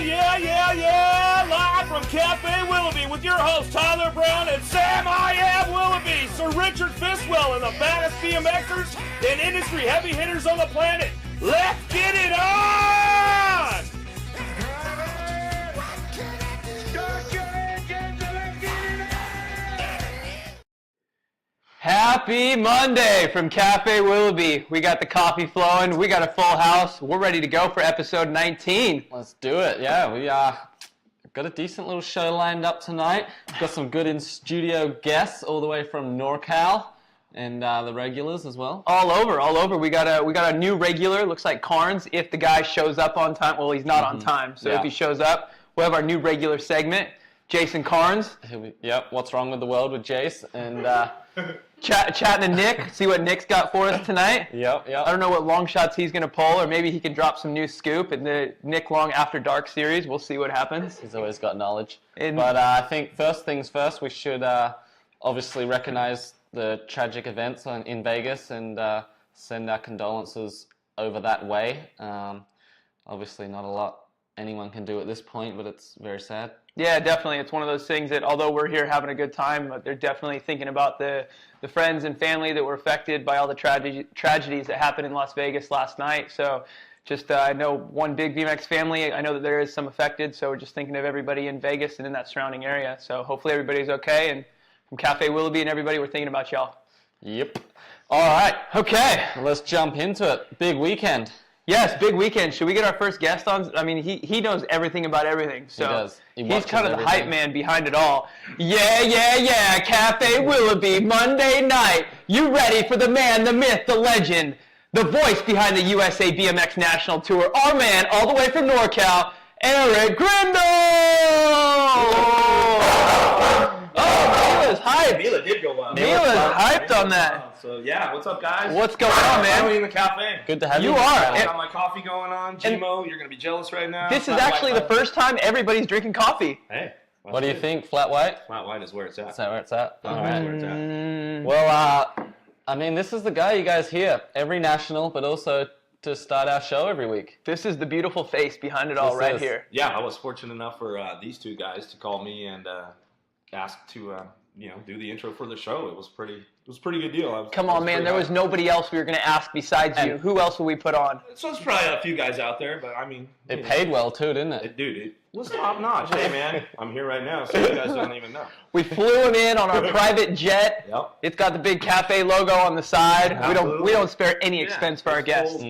yeah! Live from Cafe Willoughby with your hosts Tyler Brown and Sam I Am Willoughby, Sir Richard Fiswell, and the baddest BMXers and industry heavy hitters on the planet. Let's get it on! Happy Monday from Cafe Willoughby. We got the coffee flowing. We got a full house. We're ready to go for episode 19. Let's do it. Yeah, we got a decent little show lined up tonight. We've got some good in-studio guests all the way from NorCal and the regulars as well. All over. We got a new regular. Looks like Carnes. If the guy shows up on time, well, he's not on time. So if he shows up, we'll have our new regular segment. Jason Carnes. Yep. What's wrong with the world with Jace and. Chatting to Nick, see what Nick's got for us tonight. Yep. I don't know what long shots he's going to pull, or maybe he can drop some new scoop in the Nick Long After Dark series. We'll see what happens. He's always got knowledge. But I think first things first, we should obviously recognize the tragic events in Vegas and send our condolences over that way. Obviously not a lot anyone can do at this point, but it's very sad. Yeah, definitely. It's one of those things that although we're here having a good time, they're definitely thinking about the friends and family that were affected by all the tragedies that happened in Las Vegas last night. So just I know one big BMX family. I know that there is some affected, so we're just thinking of everybody in Vegas and in that surrounding area. So hopefully everybody's okay. And from Cafe Willoughby and everybody, we're thinking about y'all. Yep. All right. Okay. Let's jump into it. Big weekend. Yes, big weekend. Should we get our first guest on? I mean, he knows everything about everything. So he does. He's kind of the hype man behind it all. Yeah. Cafe Willoughby, Monday night. You ready for the man, the myth, the legend, the voice behind the USA BMX National Tour, our man all the way from NorCal, Eric Grindal! Oh, Mila's hyped. Mila did go well. Mila's hyped on that. So yeah, what's up, guys? What's going on, man? I'm in the cafe. Good to have you. You are. I got my coffee going on. Gmo, you're going to be jealous right now. This is actually the first time everybody's drinking coffee. Hey. What do you think? Flat white? Flat white is where it's at. Is that where it's at? All right. Where it's at. Well, I mean, this is the guy you guys hear every national, but also to start our show every week. This is the beautiful face behind it all right here. Yeah, I was fortunate enough for these two guys to call me and ask to do the intro for the show. It was a pretty good deal. Come on, man. There was nobody else we were going to ask besides you. Who else will we put on? So there's probably a few guys out there, but I mean... It paid well, too, didn't it? Dude, it was top notch. Hey, man, I'm here right now, so you guys don't even know. We flew him in on our private jet. Yep. It's got the big cafe logo on the side. Absolutely. We don't spare any expense for our guests.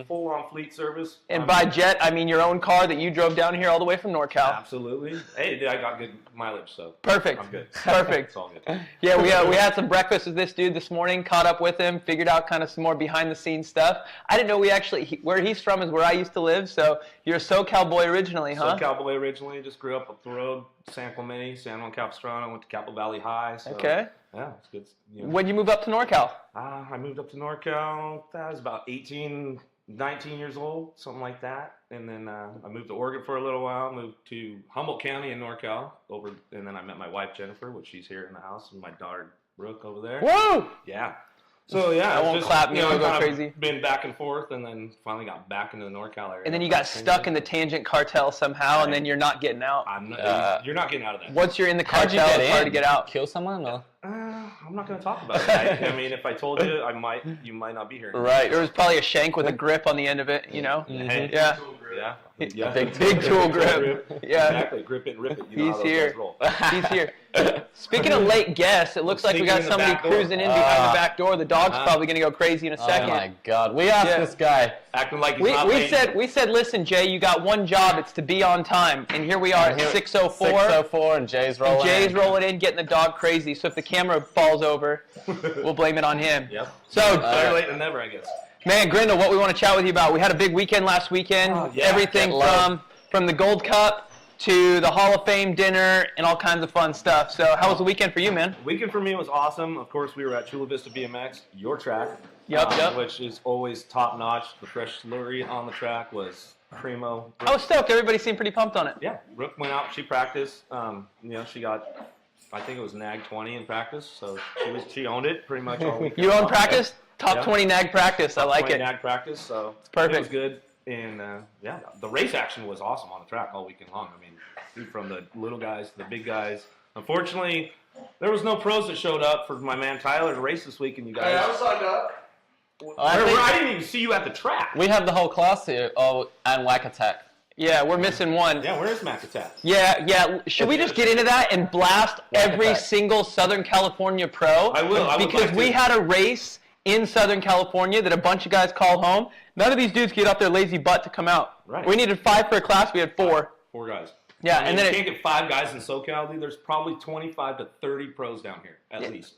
Full on fleet service. And by jet, I mean your own car that you drove down here all the way from NorCal. Absolutely. Hey, dude, I got good mileage, so perfect. I'm good. Perfect. It's all good. Yeah, we had some breakfast with this dude this morning, caught up with him, figured out kind of some more behind-the-scenes stuff. I didn't know where he's from is where I used to live, so you're a SoCal boy originally, huh? SoCal boy originally, just grew up the road, San Clemente, San Juan Capistrano, went to Capital Valley High. So, okay. Yeah, it's good. When'd you move up to NorCal? I moved up to NorCal, I was about 18, 19 years old, something like that. And then I moved to Oregon for a little while, moved to Humboldt County in NorCal, and then I met my wife, Jennifer, which she's here in the house, and my daughter, Brooke, over there. Whoa! Yeah. So yeah, I won't clap. I'll go crazy. Been back and forth, and then finally got back into the NorCal area. And then you got stuck in the tangent cartel somehow, and then you're not getting out. You're not getting out of that. Once you're in the cartel, it's hard to get out. Kill someone? Or? I'm not going to talk about it. I mean, if I told you, you might not be here. Right. There was probably a shank with a grip on the end of it. You know. Mm-hmm. Yeah. Yeah. Big tool grip. Yeah. Exactly. Grip it and rip it. You know He's here. Roll. He's here. Speaking of late guests, it looks like we got somebody cruising in behind the back door. The dog's probably going to go crazy in a second. Oh my God! We asked this guy, acting like he's not late. We said, listen, Jay, you got one job. It's to be on time. And here we are at 6:04. 6:04, and Jay's rolling in, getting the dog crazy. So if the camera falls over, we'll blame it on him. Yep. So better late than never, I guess. Man, Grindal, what we want to chat with you about. We had a big weekend last weekend. Everything from the Gold Cup to the Hall of Fame dinner and all kinds of fun stuff. So how was the weekend for you, man? The weekend for me was awesome. Of course, we were at Chula Vista BMX, your track. Yep. Which is always top notch. The fresh slurry on the track was primo. I was stoked. Everybody seemed pretty pumped on it. Yeah. Brooke went out. She practiced. She got, I think it was NAG 20 in practice. So she owned it pretty much all weekend. You owned practice? Top 20 NAG practice. I like it. NAG practice. So it's perfect. It was good. And yeah, the race action was awesome on the track all weekend long. I mean, from the little guys to the big guys. Unfortunately, there was no pros that showed up for my man Tyler to race this weekend. You guys. Hey, I was signed up. I didn't even see you at the track. We have the whole class here. Oh, and Whack Attack. Yeah, we're missing one. Yeah, where is Mac Attack? Yeah. Should we just get into that and blast every single Southern California pro? I will. Because we had a race in Southern California that a bunch of guys called home. None of these dudes get off their lazy butt to come out. Right. We needed 5 for a class. We had 4. 4 guys. Yeah, I mean, and then you can't get 5 guys in SoCal, dude. There's probably 25 to 30 pros down here, at least.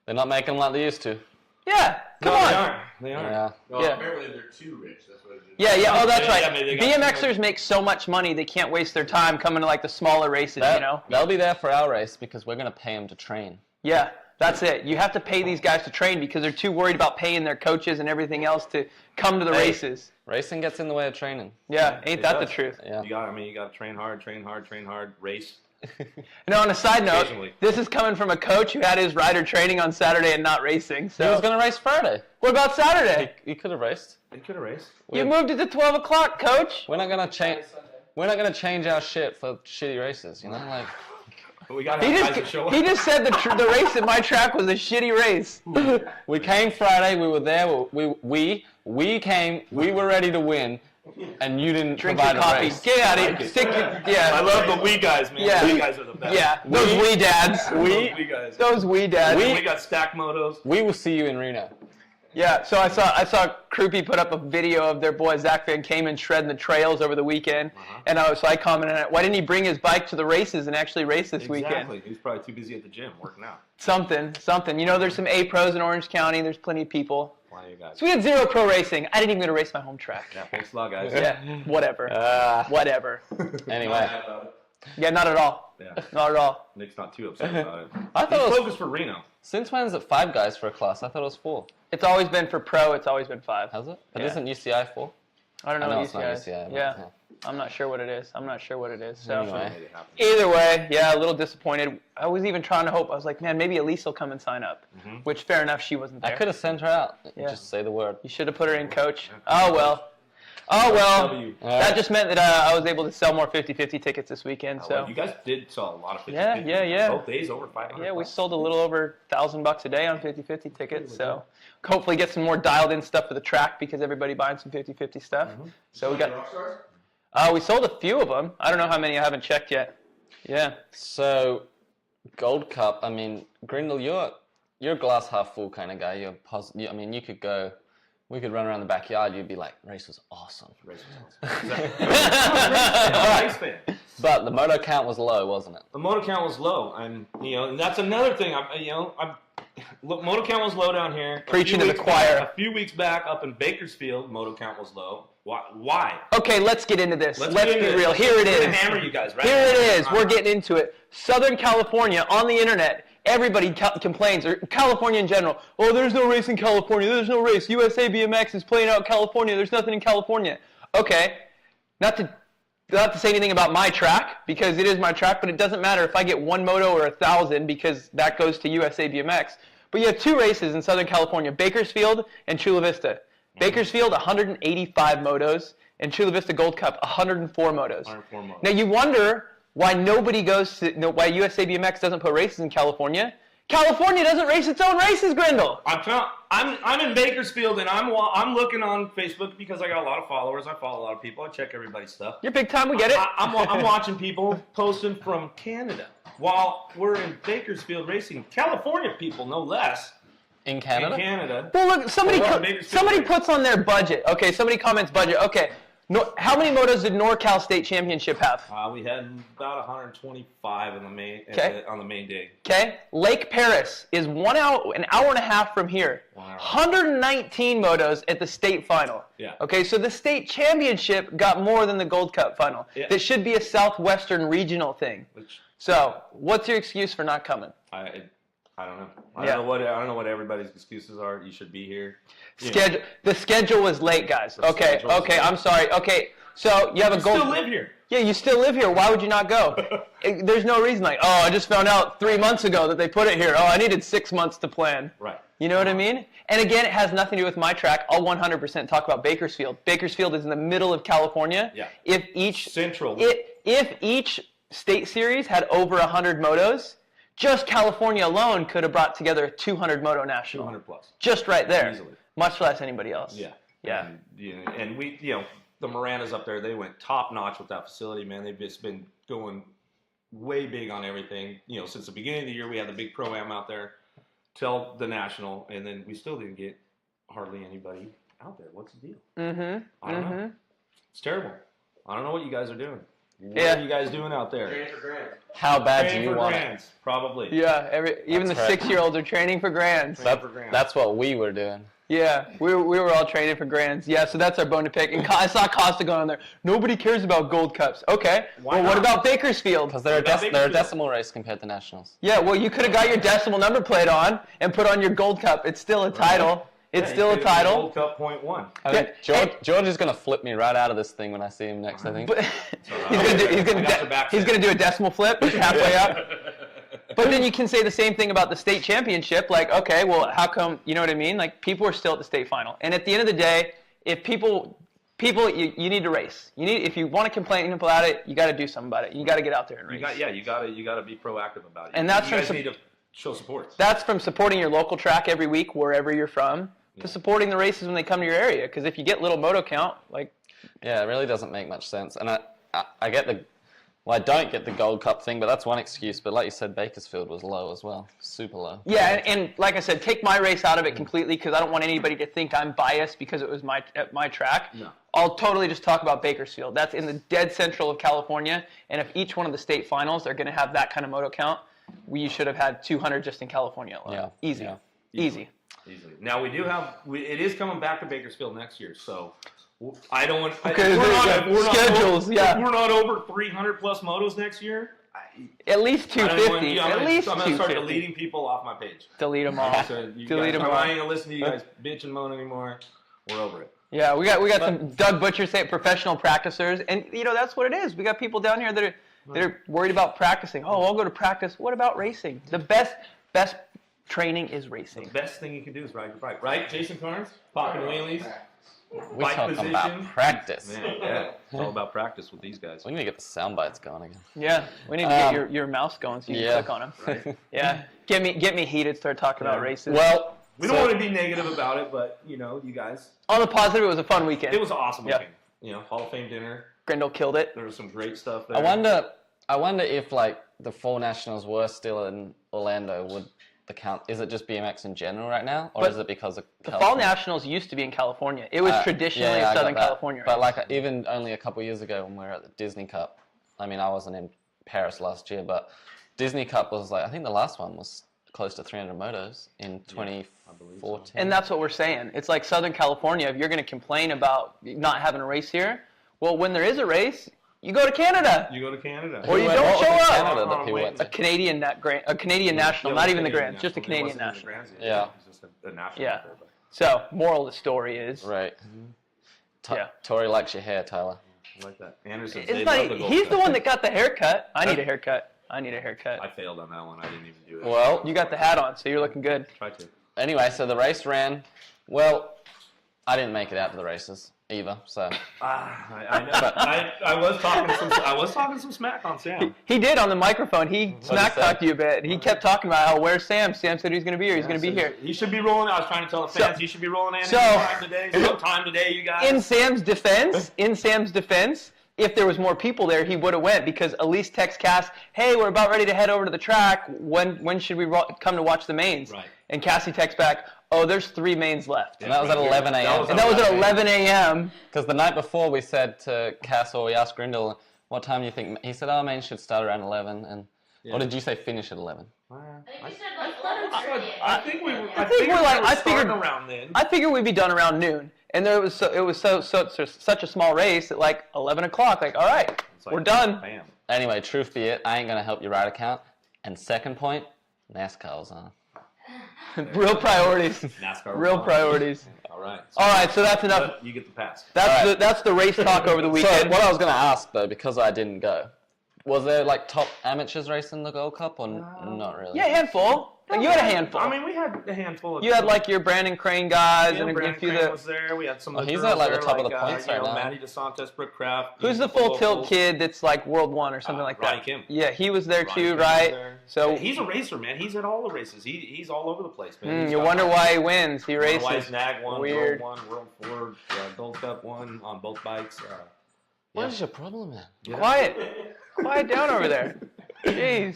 They're not making them like they used to. Yeah, come on. They are. Yeah. No, Yeah. apparently they're too rich. That's what it is. Yeah. Oh, that's right. Yeah, maybe they got BMXers make so much money they can't waste their time coming to like the smaller races. You know. They'll be there for our race because we're going to pay them to train. Yeah, that's it. You have to pay these guys to train because they're too worried about paying their coaches and everything else to come to the races. Racing gets in the way of training. Yeah, ain't It that does. the truth? Yeah. You got to train hard, race. Now, on a side note, Occasionally. this is coming from a coach who had his rider training on Saturday and not racing. He So was going to race Friday. what about Saturday? He could have raced. They could have raced. You moved it to 12 o'clock, coach. We're not going to change. We're not going to change our shit for shitty races. You know, like. But we got to have guys that show up. He just said the race at my track was a shitty race. We came Friday. We were there. We came. We were ready to win, and you didn't Drink provide your a coffee. race. Get out of here. Stick to, yeah. I love the wee guys, man. Yeah. The wee guys are the best. Yeah, those wee dads. Those wee guys. Those wee dads. We got stack motos. We will see you in Reno. Yeah, so I saw Krupe put up a video of their boy Zach Van Kamen shredding the trails over the weekend, and I commented on it. Why didn't he bring his bike to the races and actually race this weekend? Exactly. He's probably too busy at the gym working out. Something. You know, there's some A pros in Orange County. There's plenty of people. Plenty of guys. So we had 0 pro racing. I didn't even get to race my home track. Yeah, thanks a lot, guys. Yeah, whatever. Whatever. Anyway, Yeah, not at all. Yeah. Not at all. Nick's not too upset about it. I He's thought it was. focused for Reno. Since when is it 5 guys for a class? I thought it was 4. It's always been for pro. It's always been 5. Has it? But Yeah. isn't UCI 4? I don't know I know what it's not UCI is. UCI, but Yeah. yeah. I'm not sure what it is. So Anyway. Made it happen. either way, yeah, a little disappointed. I was even trying to hope. I was like, man, maybe Elise will come and sign up. Which, fair enough, she wasn't there. I could have sent her out. Yeah. Just say the word. You should have put her in, coach. Oh, well. W. That just meant that I was able to sell more 50-50 tickets this weekend. So You guys did sell a lot of 50-50. Yeah. Both days over 500. yeah, we sold a little over $1,000 a day on 50-50 tickets. So hopefully get some more dialed-in stuff for the track because everybody buying some 50-50 stuff. So we got. We sold a few of them. I don't know how many. I haven't checked yet. Yeah. So, Gold Cup. I mean, Grindal, you're a glass half full kind of guy. You're positive. I mean, you could go. We could run around the backyard. You'd be like, race was awesome. Race was awesome. I'm a race fan. But the moto count was low, wasn't it? The motor count was low, and that's another thing. Motor count was low down here. Preaching to the choir. A few weeks back, up in Bakersfield, motor count was low. Why? Okay, let's get into this. Let's get be into real. this. Here it We're gonna is. hammer you guys, right? Here it is. All We're right. getting into it. Southern California on the internet. Everybody complains, or California in general. Oh, there's no race in California. There's no race. USA BMX is playing out California. There's nothing in California. Okay, not to say anything about my track because it is my track, but it doesn't matter if I get 1 moto or 1,000 because that goes to USA BMX. But you have 2 races in Southern California: Bakersfield and Chula Vista. Bakersfield 185 motos, and Chula Vista Gold Cup 104 motos. 104 motos. Now you wonder why nobody goes to, why USA BMX doesn't put races in California. California doesn't race its own races, Grindal. I'm in Bakersfield, and I'm looking on Facebook because I got a lot of followers. I follow a lot of people. I check everybody's stuff. You're big time, we get it. I'm watching people posting from Canada while we're in Bakersfield racing. California people, no less. In Canada? In Canada. Well, look, somebody Bakersfield. puts on their budget. Okay, somebody comments budget. Okay, how many motos did NorCal State Championship have? We had about 125 in the main on the main day. Okay, Lake Paris is an hour and a half from here. 119 motos at the state final. Yeah. Okay, so the state championship got more than the Gold Cup final. Yeah. That should be a southwestern regional thing. So, what's your excuse for not coming? I don't know. I Yeah. don't know what everybody's excuses are. You should be here. The schedule was late, guys. Okay, schedule was late. I'm sorry. Okay, so you have a gold. Still live here. Yeah, you still live here. Why would you not go? There's no reason. Like, oh, I just found out 3 months ago that they put it here. Oh, I needed 6 months to plan. Right. You know what I mean? And again, it has nothing to do with my track. I'll 100% talk about Bakersfield. Bakersfield is in the middle of California. Yeah. If each state series had over 100 motos, just California alone could have brought together a 200 moto national. 200 plus. Just right there. Easily. Much less anybody else. Yeah. Yeah. And we, the Mirandas up there, they went top notch with that facility, man. They've just been going way big on everything. Since the beginning of the year, we had the big pro-am out there till the national, and then we still didn't get hardly anybody out there. What's the deal? Mm-hmm. I don't know. It's terrible. I don't know what you guys are doing. What are you guys doing out there? Training for Grindal. How bad do you for want grands, it? probably. Yeah, even That's the right. 6-year-olds are training for grands. That's what we were doing. Yeah, we were all training for grands. Yeah, so that's our bone to pick. And I saw Costa going on there. Nobody cares about gold cups. Okay, Why what not? about Bakersfield? Because they're a Bakersfield? decimal race compared to nationals. Yeah, well, you could have got your decimal number plate on and put on your gold cup. It's still a title. It's still a title. Gold Cup .1. I think George is going to flip me right out of this thing when I see him next, I think. But I got your back, he's Sam. gonna do a decimal flip halfway up. But then you can say the same thing about the state championship. Like, okay, well, how come? You know what I mean? Like, people are still at the state final. And at the end of the day, if people, you need to race. If you want to complain about it, you got to do something about it. You got to get out there and race. You got to be proactive about it. And that's you guys from need to show support. That's from supporting your local track every week, wherever you're from, to supporting the races when they come to your area. Because if you get little moto count, like, Yeah, it really doesn't make much sense. And I get I don't get the Gold Cup thing, but that's one excuse. But like you said, Bakersfield was low as well, super low. yeah, and like I said, take my race out of it completely because I don't want anybody to think I'm biased because it was at my track. No. I'll totally just talk about Bakersfield. That's in the dead central of California, and if each one of the state finals are going to have that kind of moto count, we should have had 200 just in California alone. Yeah. Easy. Yeah. Easy. Easily. Now we do have. It is coming back to Bakersfield next year, so I don't want. Okay, Schedules. yeah. If we're not over 300 plus motos next year. At least 250. I'm At least going to start 250. deleting people off my page. Delete them all. So you Delete guys, them all. I ain't gonna listen to you guys bitch and moan anymore. We're over it. Yeah, we got some Doug Butcher say professional practicers, and that's what it is. We got people down here that are worried about practicing. Oh, I'll go to practice. What about racing? The best training is racing. The best thing you can do is ride your bike, right, Jason Carnes? Popping wheelies, We bike talking position. about practice. Man, yeah, it's all about practice with these guys. We need to get the sound bites going again. Yeah, we need to get your mouse going so you can click on them. Right? Yeah, get me heated. Start talking about races. Well, We don't want to be negative about it, but you guys, on the positive, it was a fun weekend. it was an awesome Yeah. weekend. Hall of Fame dinner. Grindal killed it. There was some great stuff there. I wonder if like the fall nationals were still in Orlando, would the count? Is it just BMX in general right now, or But is it because of The fall California? nationals used to be in California. It was traditionally Yeah, a I got Southern that. California. But race. like even only a couple years ago when we were at the Disney Cup, I mean I wasn't in Paris last year, but Disney Cup was like I think the last one was close to 300 motos in 2014. And that's what we're saying. It's like Southern California. If you're going to complain about not having a race here, well, when there is a race, you go to Canada. You go to Canada. Or you What don't was show in up. Canada that Oh, he wait. went A to? Canadian national, not even the Grands, just a Canadian national. Yeah. It was just a national. Yeah. out there, but- So, moral of the story is, Right. Yeah. Tori likes your hair, Tyler. I like that. Anderson. it's like he's the one that got the haircut. I need a haircut. I failed on that one. I didn't even do it. Well, You got the hat on, so you're looking good. Try to. anyway, so the race ran. Well, I didn't make it out to the races either. So I know. I was talking some smack on Sam. He did on the microphone. He smack say? talked you a bit. He kept talking about, oh, where's Sam? Sam said he's going to be here. He's going to be here. He should be rolling. I was trying to tell the fans he should be rolling in so- time today. Sometime today, you guys. In Sam's defense, if there was more people there, he would have went because Elise texts Cass, hey, we're about ready to head over to the track. When should we come to watch the mains? Right. And Cassie texts back, oh, there's 3 mains left. and that was at 11 a.m. And that was at 11 a.m. Because the night before we said to Cass, or we asked Grindal, what time do you think? He said, oh, main should start around 11. And or did you say finish at 11? I think you said like 11:30. I think we were. I think we're like, I starting figured around then. I figured we'd be done around noon. And there was such a small race at like 11 o'clock. Like, all right, It's like, we're done. Bam. Anyway, truth be it, I ain't going to help your ride account. And second point, NASCAR was on. Real priorities. NASCAR. Real was on. priorities. All right. All right, so that's enough. You get the pass. That's All right. that's the race talk over the weekend. So what I was going to ask, though, because I didn't go, Was there like top amateurs racing the Gold Cup or not really? Yeah, a handful. Like, you had a handful. I mean, we had a handful of. You had like your Brandon Crane guys and a few Crane of was there. We had some. Oh, of the he's girls at like the there, top of the points right now. Maddie DeSantis, Brooke Kraft. Who's the full tilt kid that's like World One or something like that? Ronnie Kim. Yeah, he was there Ronnie too, Kim was right? there. So he's a racer, man. He's at all the races. He's all over the place, man. you wonder why he wins. He races. Why he's NAG won, Weird. World One, World 4, Gold Cup won on both bikes. What is your problem, man? Yeah. Quiet down over there. Jeez.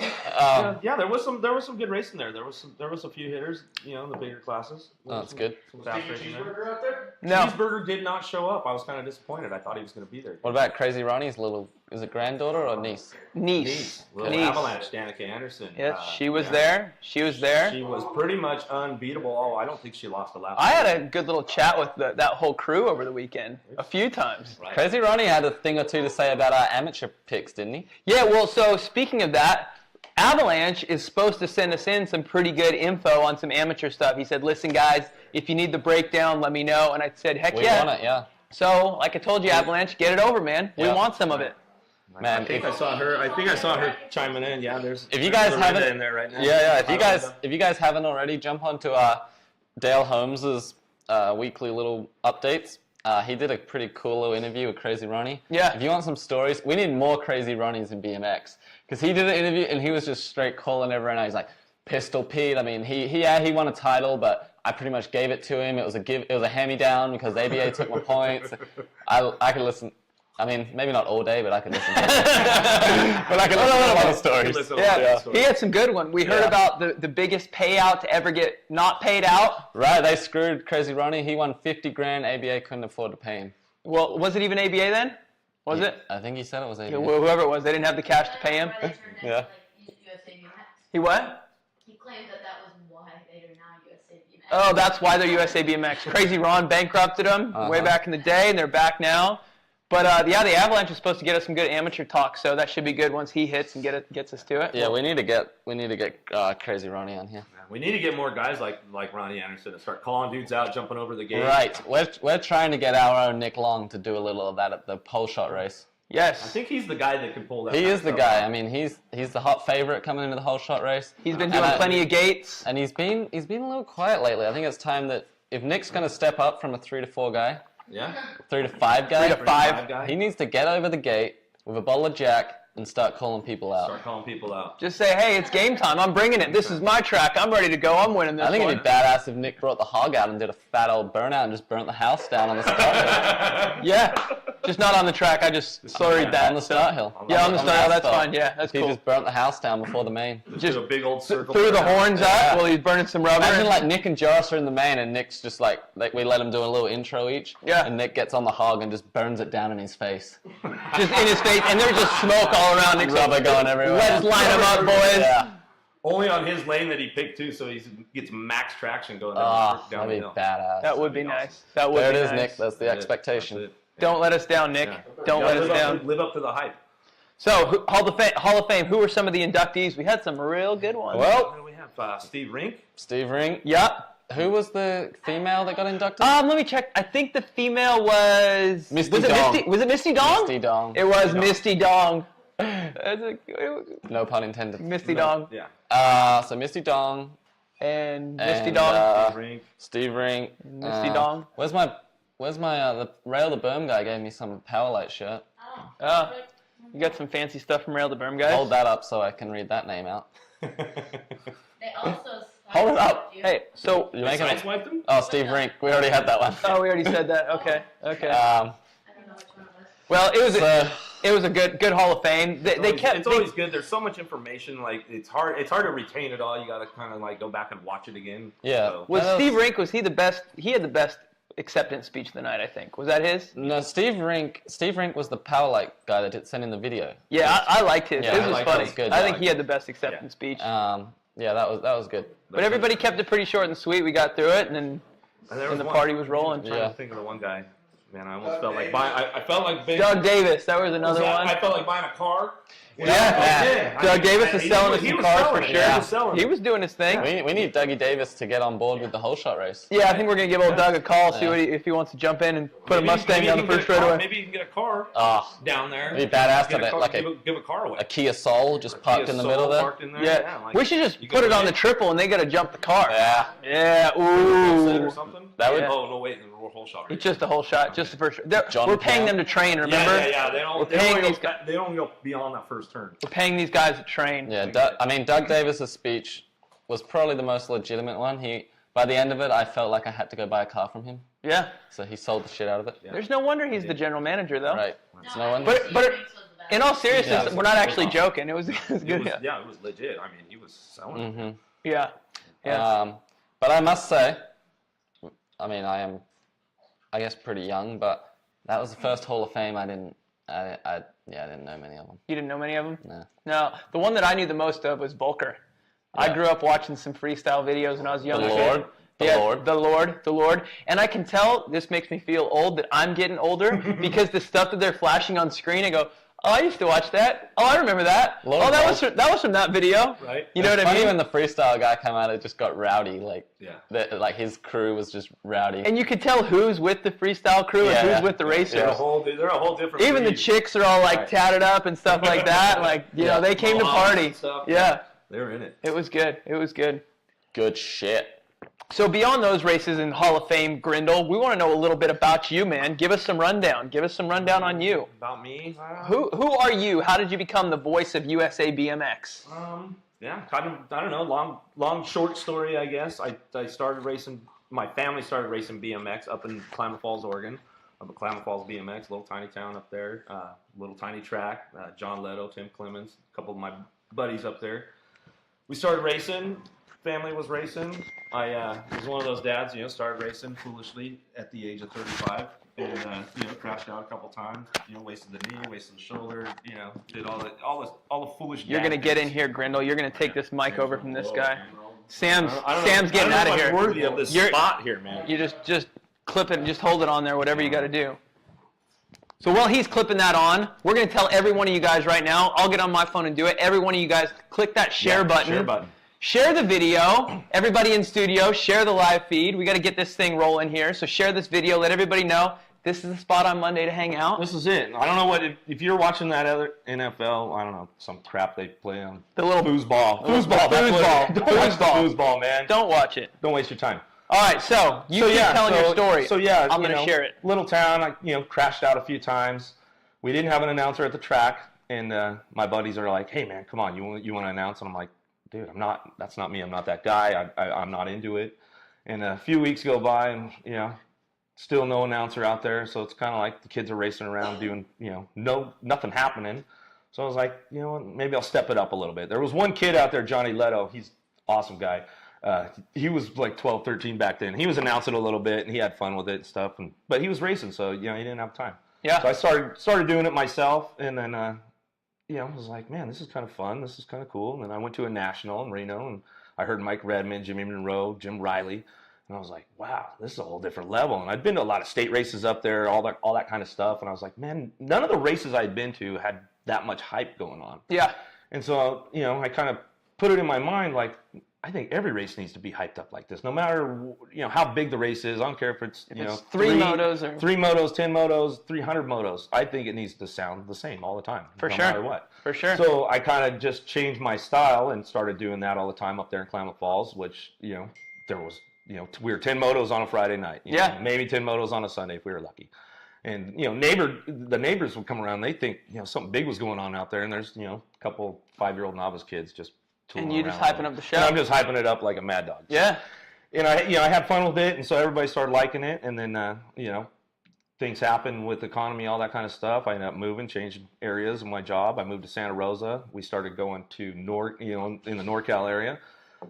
Yeah, there was some good racing there. There was a few hitters, you know, in the bigger classes. Oh, that's good. Some fast racing there. Cheeseburger out there? No. Cheeseburger did not show up. I was kind of disappointed. I thought he was going to be there. What about Crazy Ronnie's little? Is it granddaughter or niece? Niece. Little Avalanche, Danica Anderson. Yes, she was there. She was there. She was pretty much unbeatable. Oh, I don't think she lost a lap. I had a good little chat with that whole crew over the weekend a few times. Right. Crazy Ronnie had a thing or two to say about our amateur picks, didn't he? Yeah, well, so speaking of that, Avalanche is supposed to send us in some pretty good info on some amateur stuff. He said, listen, guys, if you need the breakdown, let me know. And I said, heck We yeah. want it, yeah. So, like I told you, Avalanche, get it over, man. We Yeah. want some of it. Man, I think I saw her chiming in. Yeah, there's. If you guys there's a haven't- Rita in there right now. Yeah. If you guys haven't already, jump onto Dale Holmes's weekly little updates. He did a pretty cool little interview with Crazy Ronnie. Yeah. If you want some stories, we need more Crazy Ronnies in BMX because he did an interview and he was just straight calling everyone out. He's like, Pistol Pete. I mean, he won a title, but I pretty much gave it to him. It was a hand-me-down because ABA took my points. I could listen. I mean, maybe not all day, but I could listen to it. But I could listen to a lot of stories. Yeah, he had some good one. We heard about the biggest payout to ever get not paid out. Right, they screwed Crazy Ronnie. He won 50 grand. ABA couldn't afford to pay him. Well, was it even ABA then? Was it? I think he said it was ABA. Yeah, whoever it was, they didn't have the cash to pay him. Yeah. USA BMX. He what? He claimed that was why they are now USA BMX. Oh, that's why they're USA BMX. Crazy Ron bankrupted them way back in the day, and they're back now. But yeah, the Avalanche is supposed to get us some good amateur talk, so that should be good once he hits and gets us to it. Yeah, we need to get Crazy Ronnie on here. We need to get more guys like Ronnie Anderson to start calling dudes out, jumping over the gate. Right, we're trying to get our own Nick Long to do a little of that at the pole shot race. Yes. I think he's the guy that can pull that. He is the stuff guy. off. I mean, he's the hot favorite coming into the whole shot race. He's been doing plenty of gates. And he's been a little quiet lately. I think it's time that if Nick's going to step up from a 3 to 4 guy, Yeah. 3 to 5 guy, 3 to 5 guy. he needs to get over the gate with a bottle of Jack and start calling people out. Start calling people out. Just say, hey, it's game time. I'm bringing it. This is my track. I'm ready to go. I'm winning this I think one. it'd be badass if Nick brought the hog out and did a fat old burnout and just burnt the house down on the start hill. Yeah. Just not on the track. I just slurried that. On the start hill. Yeah, on the start hill. That's asphalt. fine. Yeah, that's He cool. just burnt the house down before the main. Just a big old circle. Threw the horns out Yeah. while he's burning some rubber. Imagine like Nick and Josh are in the main and Nick's just like we let him do a little intro each. Yeah. And Nick gets on the hog and just burns it down in his face. Just in his face, and there's just smoke all around. Nick's Rubber like, going everywhere. let's line them up, boys. Yeah. Only on his lane that he picked too, so he gets max traction going down, Oh, down that'd the be hill. badass. That would be nice. That would There be it is, nice. Nick. That's the expectation. That's it. Don't let us down, Nick. Yeah. Don't Yeah, let us live up down. to- live up to the hype. So, Hall of Fame. Who were some of the inductees? We had some real good ones. What Well, do we have? Steve Rink. Steve Ring. yeah. Who was the female that got inducted? Let me check. I think the female was Misty was it Dong. Misty? Was it Misty Dong? Misty Dong. It was Misty Dong. It was No pun intended. Misty Dong Yeah. So Misty Dong. and Misty And, Dong. Steve Rink. Steve Ring. Misty Dong. Where's my the Rail the Berm guy gave me some Power Light shirt. Oh, you got some fancy stuff from Rail the Berm, guys. Hold that up so I can read that name out. They also Hold it up. Hey, so You making it? Sideswiped him? Oh, Steve Rink. We already had that one. we already said that. Okay. I don't know which one it was. Well, So, it was a good Hall of Fame. It's always good. There's so much information. Like it's hard to retain it all. You got to kind of like go back and watch it again. Yeah. So, Was That was- Steve Rink? Was he the best? He had the best acceptance speech of the night. I think. Was that his? no, Steve Rink was the Power Light guy that did send in the video. Yeah, I liked his. Yeah, His I was liked funny. his good. I Yeah, think I he had the best acceptance Yeah. speech. Yeah, that was good. But everybody kept it pretty short and sweet. We got through it, and then and there and was the one- party was rolling. I'm trying Yeah. to think of the one guy. Man, I almost felt like buying. I felt like big. Doug Davis, that was another one. I felt like buying a car. Yeah. Doug Davis is selling us some cars for sure. He was doing his thing. We need Dougie Davis to get on board with the whole shot race. Yeah, I think we're gonna give old Doug a call, see if he wants to jump in and put a Mustang down the first straightaway. Maybe you can get a car down there. It'd be badass to have like give a car away. A Kia Soul just parked in the middle there. Yeah, we should just put it on the triple and they gotta jump the car. Yeah. Yeah. Ooh. Or something. That would. Oh no, wait, the whole shot. It's just a whole shot, just the first. We're paying them to train. Remember? Yeah. They don't go beyond that first turn. We're paying these guys to train. Yeah, Doug Davis's speech was probably the most legitimate one. By the end of it, I felt like I had to go buy a car from him. Yeah. So he sold the shit out of it. Yeah. There's no wonder he's the general manager, though. Right. No wonder. But in all seriousness, we're not actually joking. It was good. Yeah, it was legit. I mean, he was selling it. Yeah. But I must say, I mean, I guess pretty young, but that was the first Hall of Fame I didn't know many of them. You didn't know many of them? No. No. The one that I knew the most of was Volker. Yeah. I grew up watching some freestyle videos when I was younger. The Lord. And I can tell, this makes me feel old, that I'm getting older because the stuff that they're flashing on screen, I go, oh, I used to watch that. Oh, I remember that. That was from that video. Right. You know what I mean? When the freestyle guy came out, it just got rowdy. Like his crew was just rowdy. And you could tell who's with the freestyle crew and who's with the racers. They're a whole different. Even the chicks are all like tatted up and stuff like that. Like know, they came to party. Yeah. They were in it. It was good. Good shit. So beyond those races in Hall of Fame, Grindal, we want to know a little bit about you, man. Give us some rundown. On you. About me? Who are you? How did you become the voice of USA BMX? Yeah, kind of. I don't know. Long, short story, I guess. I started racing. My family started racing BMX up in Klamath Falls, Oregon. Up at Klamath Falls BMX, little tiny town up there. Little tiny track. John Leto, Tim Clemens, a couple of my buddies up there. We started racing. Family was racing. I was one of those dads, started racing foolishly at the age of 35, and crashed out a couple times. Wasted the knee, wasted the shoulder. Did all the foolish. You're gonna get in here, Grindal. You're gonna take this mic over from this guy. Sam's Sam's getting out of here. Worthy of this spot here, man. You just clip it and just hold it on there. Whatever you got to do. So while he's clipping that on, we're gonna tell every one of you guys right now. I'll get on my phone and do it. Every one of you guys, click that share button. Share button. Share the video. Everybody in studio, share the live feed. We got to get this thing rolling here. So share this video. Let everybody know this is the spot on Monday to hang out. This is it. I don't know if you're watching that other NFL, I don't know, some crap they play on. The little foosball. Foosball, man. Don't watch it. Don't waste your time. All right, so keep telling your story. So yeah, I'm going to share it. Little town, I crashed out a few times. We didn't have an announcer at the track, and my buddies are like, "Hey man, come on, you want to announce?" And I'm like, dude, that's not me. I'm not that guy. I'm not into it. And a few weeks go by and, still no announcer out there. So it's kind of like the kids are racing around doing, nothing happening. So I was like, maybe I'll step it up a little bit. There was one kid out there, Johnny Leto. He's an awesome guy. He was like 12, 13 back then. He was announcing a little bit and he had fun with it and stuff. But he was racing, so, he didn't have time. Yeah. So I started doing it myself, and then, I was like, man, this is kind of fun. This is kind of cool. And then I went to a national in Reno, and I heard Mike Redmond, Jimmy Monroe, Jim Riley, and I was like, wow, this is a whole different level. And I'd been to a lot of state races up there, all that kind of stuff, and I was like, man, none of the races I'd been to had that much hype going on. Yeah. And so, I kind of put it in my mind, like, I think every race needs to be hyped up like this, no matter how big the race is. I don't care if it's three motos, 10 motos, 300 motos. I think it needs to sound the same all the time, no matter what. For sure. So I kind of just changed my style and started doing that all the time up there in Klamath Falls, which there was we were 10 motos on a Friday night. Maybe 10 motos on a Sunday if we were lucky. And the neighbors would come around. They think something big was going on out there, and there's a couple 5-year-old novice kids just. And you just hyping up the show. And I'm just hyping it up like a mad dog. Yeah. And I had fun with it, and so everybody started liking it. And then, things happen with the economy, all that kind of stuff. I ended up moving, changing areas of my job. I moved to Santa Rosa. We started going to in the NorCal area.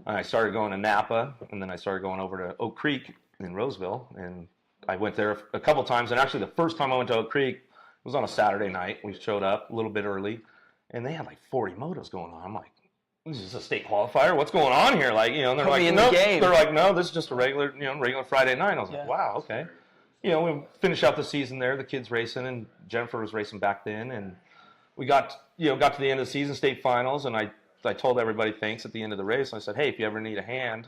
I started going to Napa, and then I started going over to Oak Creek in Roseville. And I went there a couple times. And actually, the first time I went to Oak Creek was on a Saturday night. We showed up a little bit early, and they had like 40 motos going on. I'm like, this is a state qualifier. What's going on here? Like, and they're like, no, they're like, no, this is just a regular Friday night. I was like, wow, okay. we finished out the season there. The kids racing, and Jennifer was racing back then, and we got to the end of the season, state finals, and I told everybody thanks at the end of the race. I said, hey, if you ever need a hand,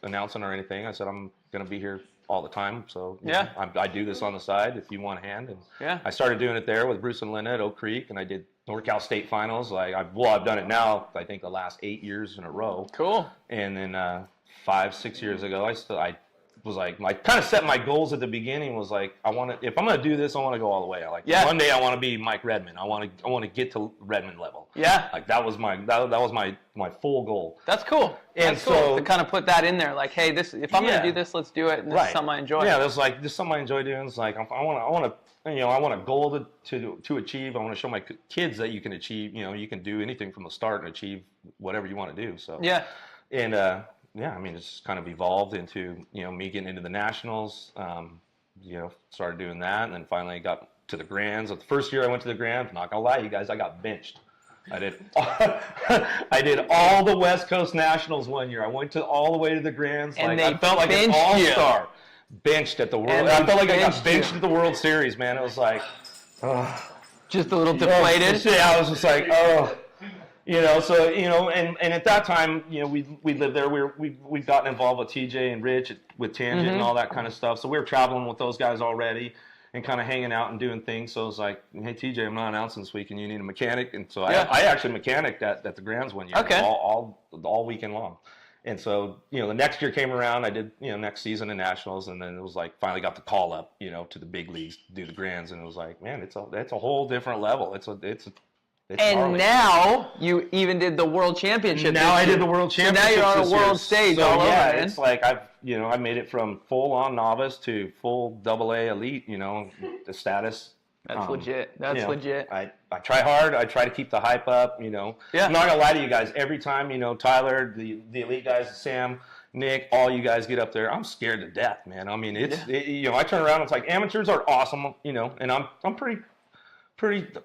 announcing or anything, I said I'm gonna be here all the time. So I do this on the side if you want a hand. And I started doing it there with Bruce and Linda at Oak Creek, and I did NorCal state finals. I've done it now. I think the last 8 years in a row. Cool. And then 5-6 years ago, I was like, I kind of set my goals at the beginning. Was like, if I'm gonna do this, I want to go all the way. One day I want to be Mike Redmond. I want to get to Redmond level. Yeah. Like that was my full goal. That's cool. And That's cool to kind of put that in there. Like, hey, if I'm gonna do this, let's do it. And this is something I enjoy. Yeah, there's something I enjoy doing. It's like I want a goal to achieve. I want to show my kids that you can achieve. You can do anything from the start and achieve whatever you want to do. So and it's kind of evolved into, me getting into the nationals, started doing that, and then finally got to the Grands. The first year I went to the Grands, not gonna lie, you guys, I got benched. I did all the West Coast Nationals one year. I went all the way to the Grands. And I felt like an all-star. Benched at the World. I felt like I got benched at the World Series, man. It was like, just a little deflated. I was just like, and at that time, we lived there. We'd gotten involved with TJ and Rich with Tangent and all that kind of stuff. So we were traveling with those guys already and kind of hanging out and doing things. So it was like, hey, TJ, I'm not announcing this week, and you need a mechanic. And so I actually mechanicked at the Grands one year, all weekend long. And so, the next year came around, I did, next season in Nationals, and then it was like, finally got the call up, to the big leagues to do the Grands, and it was like, man, it's a whole different level. It's gnarly. Now you even did the World Championship. Now I did the World Championship. So now you're on a world stage all over. It's like I made it from full on novice to full AA elite. The status. That's legit. That's legit. I try hard. I try to keep the hype up. I'm not gonna lie to you guys. Every time Tyler, the elite guys, Sam, Nick, all you guys get up there, I'm scared to death, man. I mean, I turn around. It's like amateurs are awesome, and I'm pretty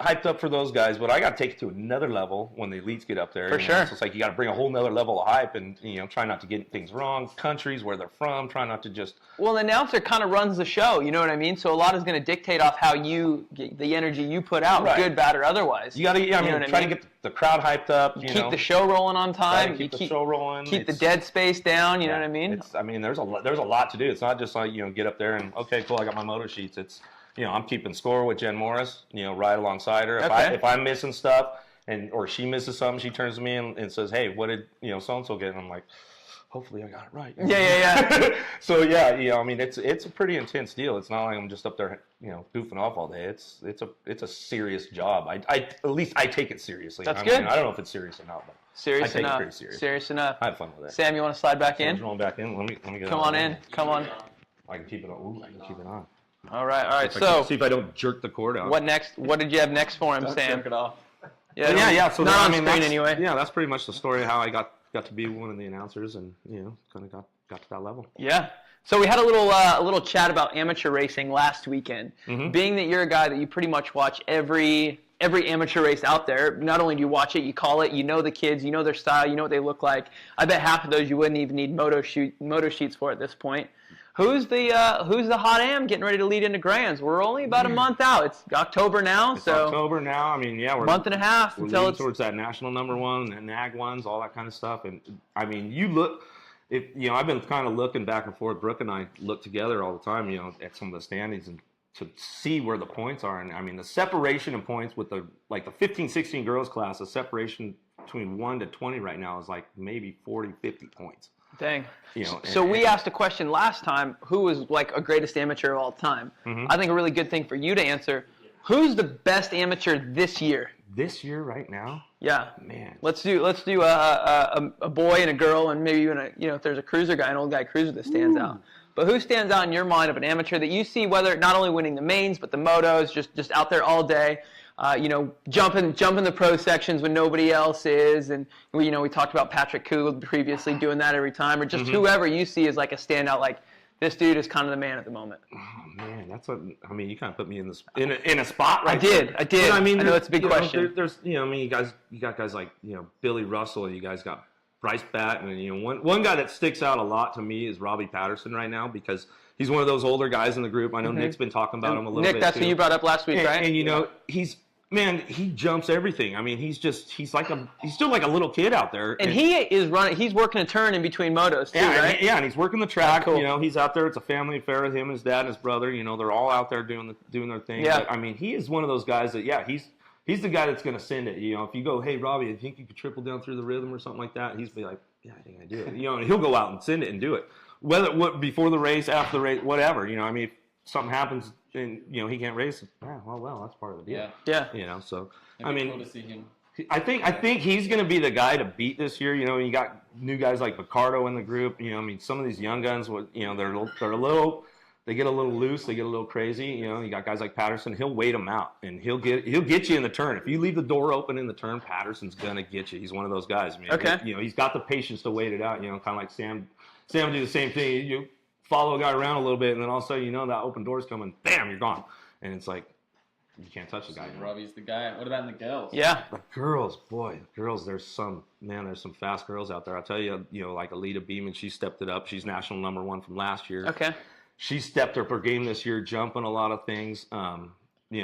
hyped up for those guys, but I got to take it to another level when the elites get up there. For sure. So it's like you got to bring a whole nother level of hype and, try not to get things wrong, countries, where they're from, try not to just... Well, the announcer kind of runs the show, you know what I mean? So a lot is going to dictate off how the energy you put out, good, bad, or otherwise. You got to, try to get the crowd hyped up, you keep the show rolling on time. Keep the show rolling. Keep the dead space down, you know what I mean? There's a lot to do. It's not just like, get up there and, okay, cool, I got my moto sheets. It's... I'm keeping score with Jen Morris, right alongside her. If I'm missing stuff or she misses something, she turns to me and says, hey, what did, so-and-so get? And I'm like, hopefully I got it right. Yeah. So, it's a pretty intense deal. It's not like I'm just up there, goofing off all day. It's a serious job. At least I take it seriously. That's good. I don't know if it's serious or not, but serious I take enough. it pretty serious. Serious enough. I have fun with it. Sam, you want to slide back in? I'm going back in. Let me get Come on in. Come on. I can keep it on. Ooh, I can keep it on. All right. So see if I don't jerk the cord out. What next? What did you have next for him, Sam? Jerk it off. Yeah. So not on screen anyway. Yeah, that's pretty much the story of how I got to be one of the announcers, and kind of got to that level. Yeah. So we had a little chat about amateur racing last weekend. Mm-hmm. Being that you're a guy that you pretty much watch every amateur race out there, not only do you watch it, you call it, you know the kids, you know their style, you know what they look like. I bet half of those you wouldn't even need moto sheets for at this point. Who's the hot am getting ready to lead into Grands? We're only about a month out. It's October now, It's October now. I mean, we're a month and a half until it's towards that national number one and NAG ones, all that kind of stuff. And I mean, I've been kind of looking back and forth. Brooke and I look together all the time, at some of the standings and to see where the points are. And I mean, the separation in points with the 15, 16 girls class, the separation between 1 to 20 right now is like maybe 40, 50 points. Dang. So we asked a question last time, who was like a greatest amateur of all time? Mm-hmm. I think a really good thing for you to answer, who's the best amateur this year? This year right now? Yeah. Man. Let's do a boy and a girl, and maybe even if there's a cruiser guy, an old guy cruiser that stands out. But who stands out in your mind of an amateur that you see, whether not only winning the mains but the motos, just out there all day? Jumping the pro sections when nobody else is, and we talked about Patrick Koo previously doing that every time, or just whoever you see as like a standout, like this dude is kind of the man at the moment. Oh man, you kind of put me in a spot right I did. But, I know it's a big question. There's you got guys like Billy Russell, you guys got Bryce Batt, and one guy that sticks out a lot to me is Robbie Patterson right now because he's one of those older guys in the group. I know Nick's been talking about him a little bit. Nick, that's too. who you brought up last week, right? And he jumps everything. I mean, he's still like a little kid out there. And he is running. He's working a turn in between motos too, right? And he's working the track. Cool. He's out there. It's a family affair with him, his dad, and his brother. They're all out there doing their thing. Yeah. But, I mean, he is one of those guys that he's the guy that's going to send it. If you go, hey Robbie, I think you could triple down through the rhythm or something like that. He's be like, yeah, I think I do it. And he'll go out and send it and do it. Before the race, after the race, whatever. I mean, if something happens and he can't race, well, that's part of the deal. Yeah. So It'd be cool to see him. I think he's going to be the guy to beat this year. You got new guys like Picardo in the group. I mean, some of these young guns, they get a little loose, they get a little crazy. You got guys like Patterson. He'll wait them out, and he'll get you in the turn. If you leave the door open in the turn, Patterson's gonna get you. He's one of those guys. I mean, okay. He's got the patience to wait it out. Kind of like Sam. Sam do the same thing. You follow a guy around a little bit, and then all of a sudden, that open door's coming. Bam, you're gone. And it's like you can't touch the guy. Robbie's the guy. What about in the girls? Yeah. The girls, there's some fast girls out there. I'll tell you, like Alita Beeman, she stepped it up. She's national #1 from last year. Okay. She stepped up her game this year, jumping a lot of things.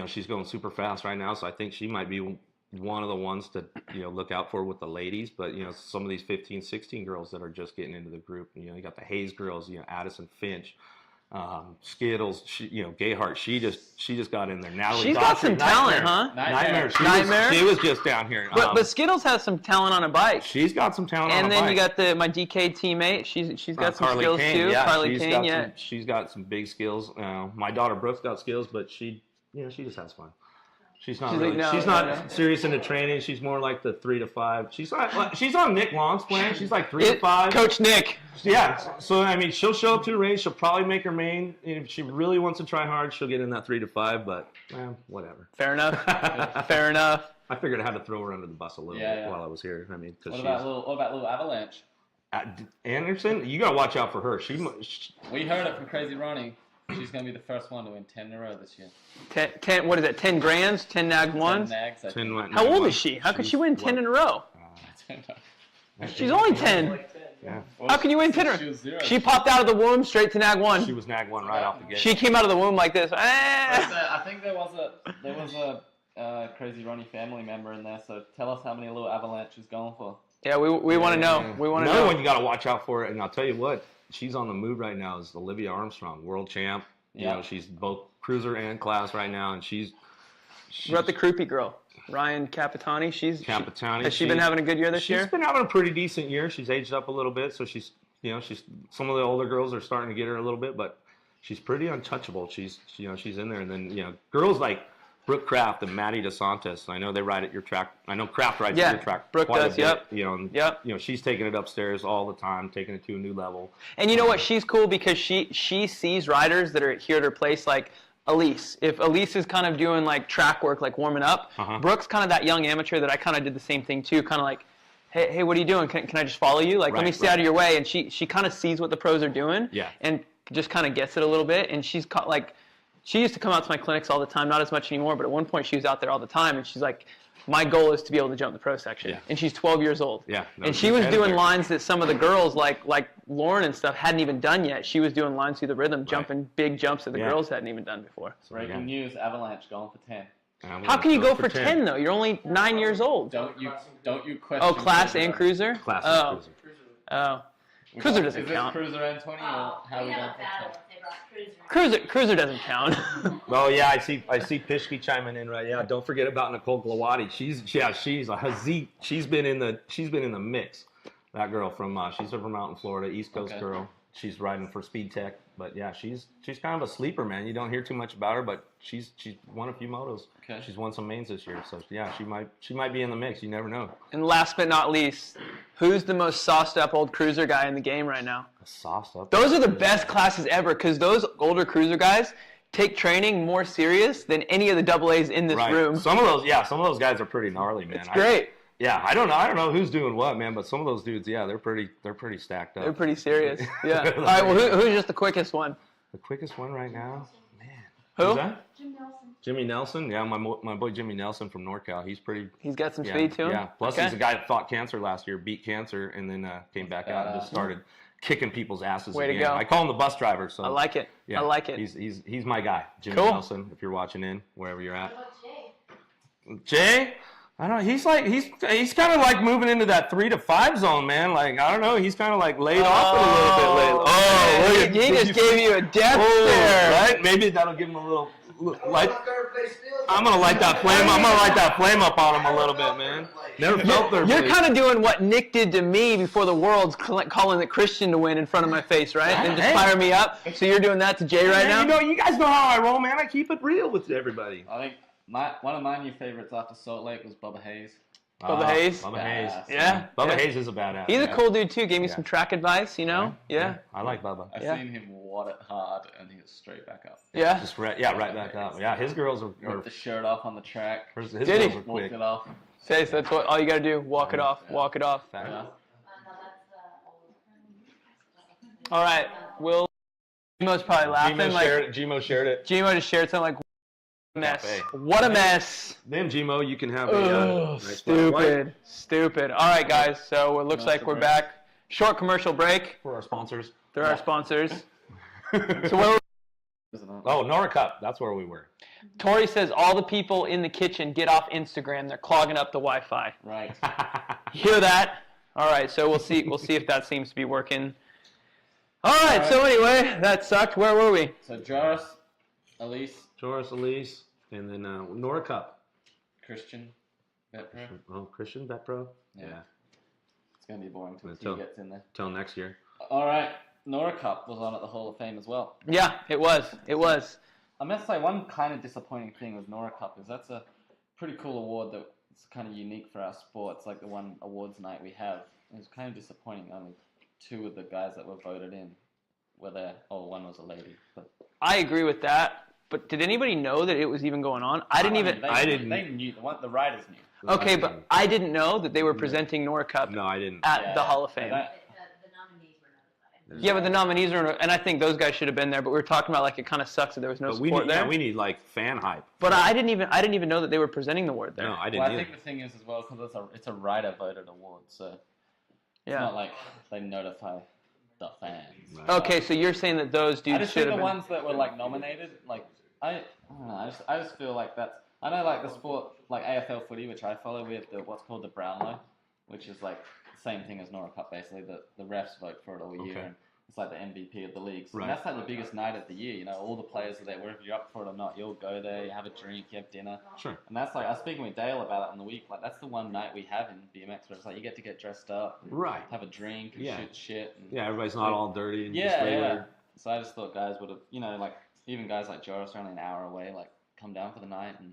She's going super fast right now, so I think she might be one of the ones to look out for with the ladies. But some of these 15, 16 girls that are just getting into the group. You got the Hayes girls, Addison Finch. Skittles, Gayhart, she just got in there. Natalie She's Dotcher, got some talent, huh? Nightmare. She was just down here. But Skittles has some talent on a bike. She's got some talent on a bike. And then you got my DK teammate. She's got some Carly skills Kane, too. yeah, Carly Kane, she's got some big skills. My daughter Brooke's got skills, but she just has fun. She's not serious into training. She's more like the 3 to 5. She's on Nick Long's plan. She's like 3 to 5. Coach Nick. Yeah. So I mean, she'll show up to a race. She'll probably make her main. If she really wants to try hard, she'll get in that 3 to 5. But whatever. Fair enough. Fair enough. I figured I had to throw her under the bus a little bit while I was here. I mean, because what about little Avalanche? Anderson, you gotta watch out for her. We heard it from Crazy Ronnie. She's going to be the first one to win 10 in a row this year. 10, what is it, 10 grands, 10 nag 1s? 10 nags, How old is she? How could she win 10 in a row? I don't know. She's only 10. Yeah. How can you win 10 in a row? She popped out of the womb straight to nag 1. She was nag 1 right off the gate. She came out of the womb like this. I think there was a Crazy Ronnie family member in there, so tell us how many little Avalanche is going for. Yeah, we want to know. We want to know. Another one you got to watch out for, and I'll tell you what, she's on the move right now is Olivia Armstrong, world champ. She's both cruiser and class right now, and she's what about the Croupy girl, Ryan Capitani? Has she been having a good year this year? She's been having a pretty decent year. She's aged up a little bit, so she's some of the older girls are starting to get her a little bit, but she's pretty untouchable. She's in there, and then girls like Brooke Kraft and Maddie DeSantis. I know they ride at your track. I know Kraft rides at your track. Brooke quite does. a bit, she's taking it upstairs all the time, taking it to a new level. And you know what? She's cool because she sees riders that are here at her place like Elise. If Elise is kind of doing like track work, like warming up, Brooke's kind of that young amateur that I kind of did the same thing too. Kind of like, hey, what are you doing? Can I just follow you? Like, let me stay out of your way. And she kind of sees what the pros are doing. Yeah. And just kind of gets it a little bit. And she's like. She used to come out to my clinics all the time, not as much anymore, but at one point she was out there all the time, and she's like, my goal is to be able to jump the pro section. Yeah. And she's 12 years old. Yeah. And she was doing lines that some of the girls, like Lauren and stuff, hadn't even done yet. She was doing lines through the rhythm, jumping big jumps that the girls hadn't even done before. Breaking news, Avalanche going for 10. How can you go for 10, though? You're only 9 years old. Don't you question... Oh, class and cruiser? Class and cruiser. Oh. Cruiser doesn't count. Is it Cruiser and 20 or how are we going for 10? Cruiser doesn't count. Well, yeah, I see Pishke chiming in right. Yeah, don't forget about Nicole Glawati. She's a Hazik. She's been in the mix. That girl from she's from out in Florida, East Coast girl. She's riding for Speed Tech, but yeah, she's kind of a sleeper, man. You don't hear too much about her, but she's won a few motos. Okay. She's won some mains this year, so yeah, she might be in the mix. You never know. And last but not least, who's the most sauced up old cruiser guy in the game right now? Sauced up. Those are the best classes ever because those older cruiser guys take training more serious than any of the AA's in this room. Some of those guys are pretty gnarly, man. It's great. I don't know who's doing what, man, but some of those dudes, they're pretty stacked up. They're pretty serious. Yeah. All right, well, who's just the quickest one? The quickest one right now, man. Who? Who's that? Jim Nelson. Jimmy Nelson. Yeah, my boy Jimmy Nelson from NorCal. He's pretty. He's got some Yeah, speed to him? yeah. Plus, Okay. he's a guy that fought cancer last year, beat cancer, and then came back out and just started kicking people's asses Way to again. go. I call him the bus driver. So I like it. Yeah, I like it. He's my guy, Jimmy Cool. Nelson. If you're watching in, wherever you're at. What about Jay? Jay, I don't know. He's kind of like moving into that 3 to 5 zone, man. Like I don't know. He's kind of like laid off a little bit lately. Oh, look at he just gave you a death stare. right? Maybe that'll give him a little light. I'm gonna light that flame. I'm gonna light that flame up on him a little bit, man. Never felt third You're place. kind of doing what Nick did to me before the Worlds, calling the Christian to win in front of my face, right? And just Hey. fire me up. So you're doing that to Jay right now? You guys know how I roll, man. I keep it real with everybody. I think one of my new favorites after Salt Lake was Bubba Hayes. Bubba Hayes? Bubba Hayes. Yeah. Bubba Yeah. Hayes is a badass. He's a cool dude, too. Gave me Yeah. some track advice, you know? Yeah. I like Bubba. I've Yeah. seen him wad it hard and he was straight back up. Yeah. Just right back up. Yeah, his girls are Ripped the shirt off on the track, his Did girls he? are walked quick. it off. Say, so that's what all you got to do. Walk it off. Yeah. Walk it off. Fact. Yeah. No, that's All right. Will. Gmo's probably laughing. Gmo shared it. Gmo just shared something like, mess. Cafe. What a mess. Then Gmo, you can have Oh, nice flat white stupid. Stupid. All right, guys. So it looks like Commercial we're break. back. Short commercial break. for our sponsors. They're our sponsors. So where Isn't it? Oh, NORA Cup. That's where we were. Tori says all the people in the kitchen get off Instagram. They're clogging up the Wi-Fi. Right. Hear that? All right. So we'll see. We'll see if that seems to be working. All right. So anyway, that sucked. Where were we? So Joris, Elise, Joris, Elise, and then NORA Cup. Christian, Vetpro. Oh, Christian, Vet Pro. Yeah. It's going to be boring until Until- he gets in there. Till next year. All right. NORA Cup was on at the Hall of Fame as well. Yeah, it was. It was. I must say, one kind of disappointing thing with NORA Cup is that's a pretty cool award that's kind of unique for our sport. It's like the one awards night we have. It was kind of disappointing. Only 2 of the guys that were voted in were there. Oh, one was a lady. But I agree with that. But did anybody know that it was even going on? I didn't even. I didn't- They knew. The riders knew. Okay, but I didn't know that they were presenting NORA Cup No, I didn't. at Yeah. the Hall of Fame. the nominees were notified. Yeah, but the nominees are, and I think those guys should have been there. But we were talking about like it kind of sucks that there was no But we support need, there. yeah, we need like fan hype. But I didn't even know that they were presenting the award there. No, I didn't Well, I either. think the thing is as well because it's a rider voted award, so it's Yeah. not like they notify the fans. Right. Okay, so you're saying that those I dudes just should think have the been. ones that were like nominated, like I don't know, I just feel like that's. I know like the sport, like AFL footy, which I follow, we have what's called the Brownlow, which is like the same thing as NORA Cup basically. The refs vote for it all year, Okay. and it's like the MVP of the leagues. Right. And that's like the biggest night of the year. You know, all the players are there. Whether you're up for it or not, you'll go there, you have a drink, you have dinner. Sure. And that's like I was speaking with Dale about it in the week. Like that's the one night we have in BMX where it's like you get to get dressed up, and Right. have a drink, and Yeah. shoot shit. And Yeah, everybody's not all dirty and yeah, just yeah. regular. So I just thought guys would have, you know, like even guys like Joris are only an hour away, like come down for the night. And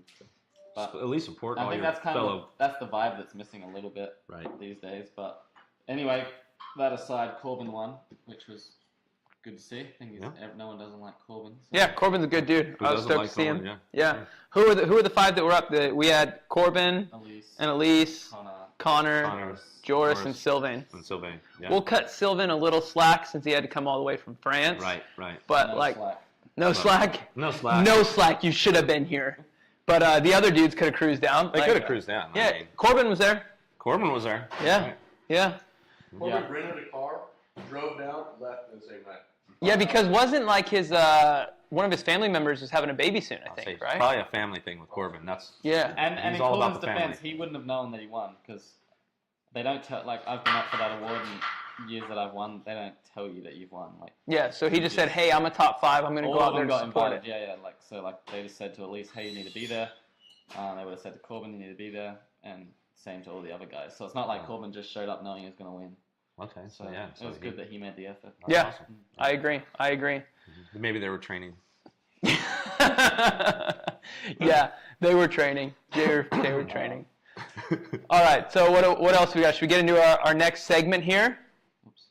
but At least support I all think your that's kind fellow. of that's the vibe that's missing a little bit Right. these days. But anyway, that aside, Corbin won, which was good to see. I think no one doesn't like Corbin. So. Yeah, Corbin's a good dude. Who I was doesn't stoked like to see him. Corbin, Yeah. Who are the 5 that were up? We had Corbin Elise, and Elise, Connor, Connor, Joris, and Sylvain. And Sylvain. Yeah. We'll cut Sylvain a little slack since he had to come all the way from France. Right. But no like, slack. no slack. No slack. No slack. You should have been here. But the other dudes could have cruised down. They Like, could have cruised down. Yeah, I mean, Corbin was there. Corbin was there. Yeah. Yeah. Corbin Yeah. rented a car, drove down, left the same night. Yeah, because wasn't like his one of his family members was having a baby soon, I I'll say think, it's right? probably a family thing with Corbin. That's Yeah. And in He's all about Corbin's the family. defense, he wouldn't have known that he won because they don't tell. Like I've been up for that award and years that I've won, they don't tell you that you've won. Like Yeah, so he just said, "Hey, I'm a top 5. I'm going to all go out of there them to got support invited. it." Yeah. Like so, like they just said to Elise, "Hey, you need to be there." They would have said to Corbin, "You need to be there," and same to all the other guys. So it's not like Corbin just showed up knowing he was going to win. okay. So, So yeah, it was good that he made the effort. that's Yeah. awesome. I agree. I agree. Maybe they were training. Yeah, they were training. They were training. All right. So what else we got? Should we get into our next segment here? Oops.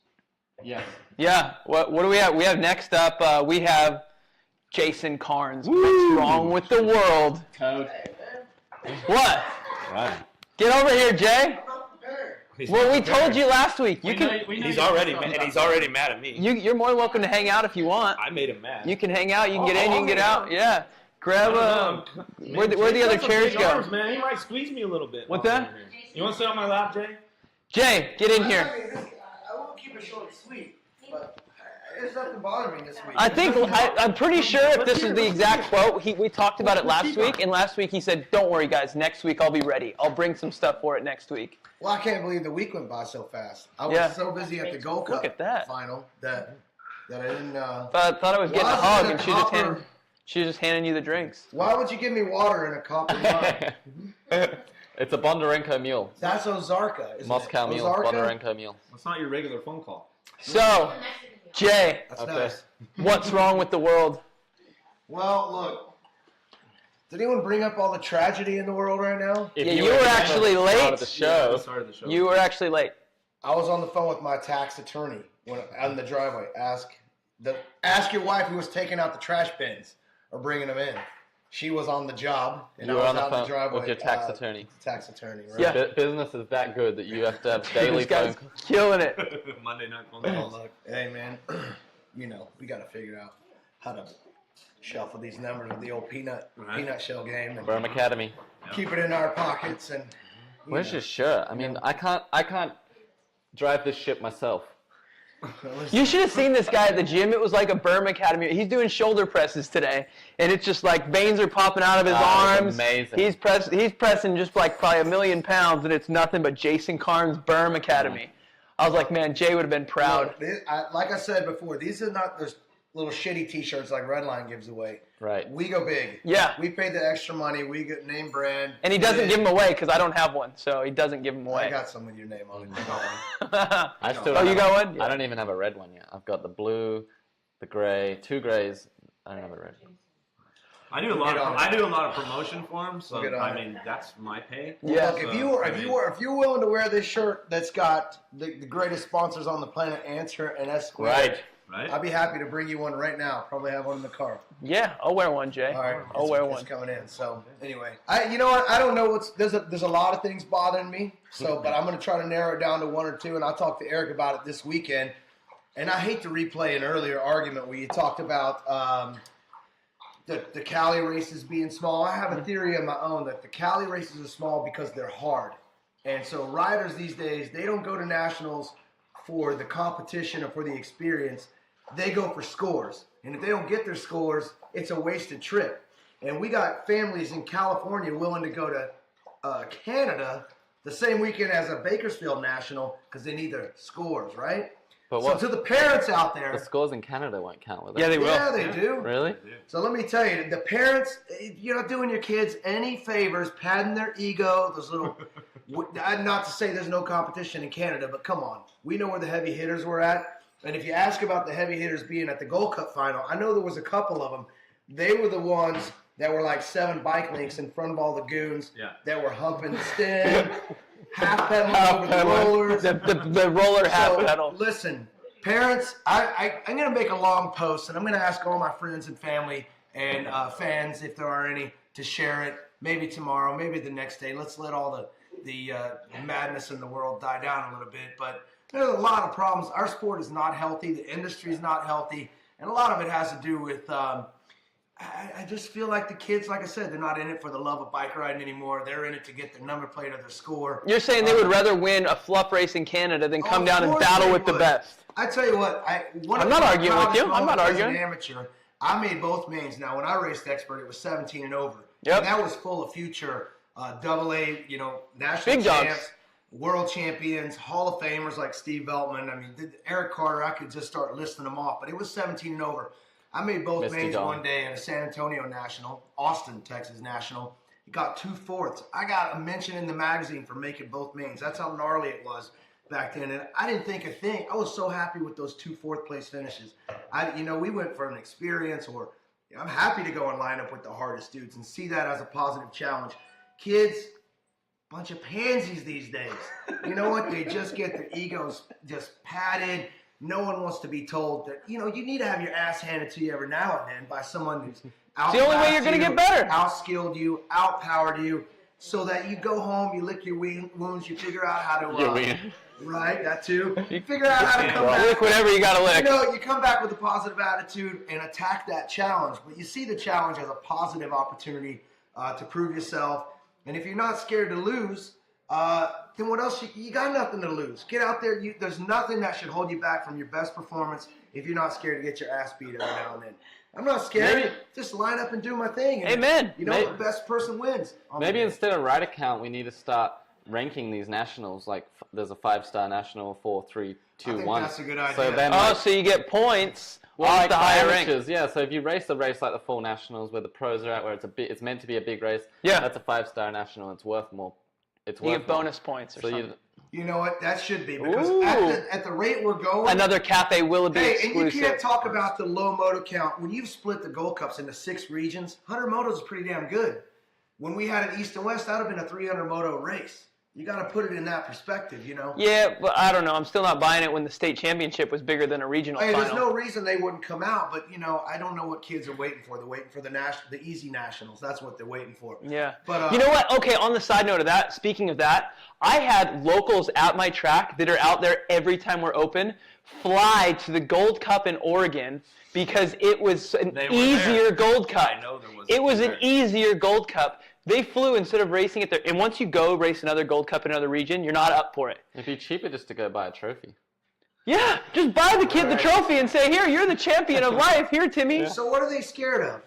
Yes. Yeah. What do we have? We have next up. We have Jason Carnes. What's wrong with the world? Code. What? Right. Get over here, Jay. Well, we told you last week. You We can. know He's you're already from and he's Grindal. already mad at me. You're more than welcome to hang out if you want. I made him mad. You can hang out. You can get in. You can get out. Yeah. Grab where the other chairs go? Arms, man. He might squeeze me a little bit. What's that? You want to sit on my lap, Jay? Jay, get in here. I won't keep it short and sweet, but there's nothing bothering me this week. I'm pretty sure if this is the exact quote, we talked about it last week, and last week he said, "Don't worry, guys. Next week I'll be ready. I'll bring some stuff for it next week." Well, I can't believe the week went by so fast. I was so busy at the Gold Cup final that I didn't. I thought I was getting a hug, and she was just handing you the drinks. Why would you give me water in a copper mug? It's a Bondarenko mule. That's Ozarka, isn't Moscow it? mule, Ozarka? Bondarenko mule. It's not your regular phone call. So, Jay, That's nice. what's wrong with the world? Well, look. Did anyone bring up all the tragedy in the world right now? If Yeah, you were actually late. Started the show. Started the show. You were actually late. I was on the phone with my tax attorney when out in the driveway. Ask your wife who was taking out the trash bins or bringing them in. She was on the job, and You I were was on the out in the phone driveway. with your tax attorney. Tax attorney, right? Yeah. Business is that good that you have to have daily This guy's phone calls. killing it. Monday night phone Oh, calls. look, hey man, we got to figure out how to shuffle these numbers with the old peanut shell game and Burm Academy. keep it in our pockets. And Where's your shirt? I mean, I can't drive this ship myself. You should have seen this guy at the gym. It was like a Burm Academy. He's doing shoulder presses today, and it's just like veins are popping out of his arms. Amazing. He's pressing just like probably 1,000,000 pounds, and it's nothing but Jason Carnes Burm Academy. I was like, man, Jay would have been proud. Like I said before, these are not those little shitty T-shirts like Redline gives away. Right. We go big. Yeah. We paid the extra money. We get name brand. And he doesn't give them away because I don't have one, so he doesn't give them away. I got some with your name on it. I still Oh, don't you have- got one? Yeah. I don't even have a red one yet. I've got the blue, the gray, 2 grays. I don't have a red. I do a lot of promotion for him, so We'll get on I it. mean that's my pay. Yeah. Look, if you're willing to wear this shirt that's got the greatest sponsors on the planet, Answer and S Squared, Right? I'd be happy to bring you one right now. Probably have one in the car. Yeah, I'll wear one, Jay. All right, I'll wear it's one. coming in. So anyway, you know what? I don't know there's a lot of things bothering me. So, but I'm going to try to narrow it down to 1 or 2, and I'll talk to Eric about it this weekend. And I hate to replay an earlier argument where you talked about the Cali races being small. I have a theory of my own that the Cali races are small because they're hard. And so riders these days, they don't go to nationals for the competition or for the experience. They go for scores. And if they don't get their scores, it's a wasted trip. And we got families in California willing to go to Canada the same weekend as a Bakersfield National because they need their scores, right? But So what? to the parents out The there, scores in Canada won't count with it. Yeah, they will. yeah, they do. Really? So let me tell you, the parents, you're not doing your kids any favors, padding their ego, those little, not to say there's no competition in Canada, but come on. We know where the heavy hitters were at. And if you ask about the heavy hitters being at the Gold Cup final, I know there was a couple of them. They were the ones that were like 7 bike links in front of all the goons that were humping the stem, half pedaling over the rollers. The roller half So, pedal. listen, parents, I'm going to make a long post, and I'm going to ask all my friends and family and fans, if there are any, to share it. Maybe tomorrow, maybe the next day. Let's let all the madness in the world die down a little bit. But there's a lot of problems. Our sport is not healthy. The industry is not healthy. And a lot of it has to do with I just feel like the kids, like I said, they're not in it for the love of bike riding anymore. They're in it to get their number plate or their score. You're saying they would rather win a fluff race in Canada than come Of down and course battle they with the would. best. I tell you what, I'm not arguing with you. I'm not arguing. As an amateur, I made both mains. Now, when I raced expert, it was 17 and over. Yep. And that was full of future AA, national Big champs, dogs. world champions, Hall of Famers like Steve Veltman. I mean, Eric Carter, I could just start listing them off. But it was 17 and over. I made both Misty mains Dawn. one day at a San Antonio National, Austin, Texas National. He got 2 fourths. I got a mention in the magazine for making both mains. That's how gnarly it was back then. And I didn't think a thing. I was so happy with those 2 fourth place finishes. We went for an experience, or I'm happy to go and line up with the hardest dudes and see that as a positive challenge. Kids, bunch of pansies these days. You know what? They just get their egos just patted. No one wants to be told that, you need to have your ass handed to you every now and then by someone who's the only way you're gonna get better. outskilled you, outpowered you. so that you go home, you lick your wounds, you figure out how to right, that too. You figure out how to come back. Lick whatever you gotta lick. You know, you come back with a positive attitude and attack that challenge. But you see the challenge as a positive opportunity to prove yourself. And if you're not scared to lose, then what else? You got nothing to lose. Get out there. There's nothing that should hold you back from your best performance if you're not scared to get your ass beat every now and then. I'm not scared. Just line up and do my thing. And, Amen. You know, the best person wins. Maybe instead of rider count, we need to start ranking these nationals. Like there's a 5-star national, 4, 3, 2, 1. I think that's a good idea. So then, so you get points off like the higher rank. amateurs, yeah. So if you race a race like the full nationals, where the pros are at, where it's meant to be a big race, that's a 5-star national. It's worth more. It's worth you get bonus points or something. You know what? That should be because at the rate we're going, another Cafe Willoughby exclusive. And you can't talk about the low moto count when you've split the Gold Cups into 6 regions. 100 motos is pretty damn good. When we had it East and West, that would have been a 300 moto race. You got to put it in that perspective, you know. Yeah, but I don't know. I'm still not buying it when the state championship was bigger than a regional final. There's no reason they wouldn't come out, but you know, I don't know what kids are waiting for. They're waiting for the easy nationals. That's what they're waiting for. Yeah. But you know what? Okay, on the side note of that, speaking of that, I had locals at my track that are out there every time we're open fly to the Gold Cup in Oregon because it was an easier Gold Cup. I know there was. It was an easier Gold Cup. They flew instead of racing it there. And once you go race another Gold Cup in another region, you're not up for it. It'd be cheaper just to go buy a trophy. Yeah, just buy the kid the trophy and say, here, you're the champion of life. Here, Timmy. So what are they scared of?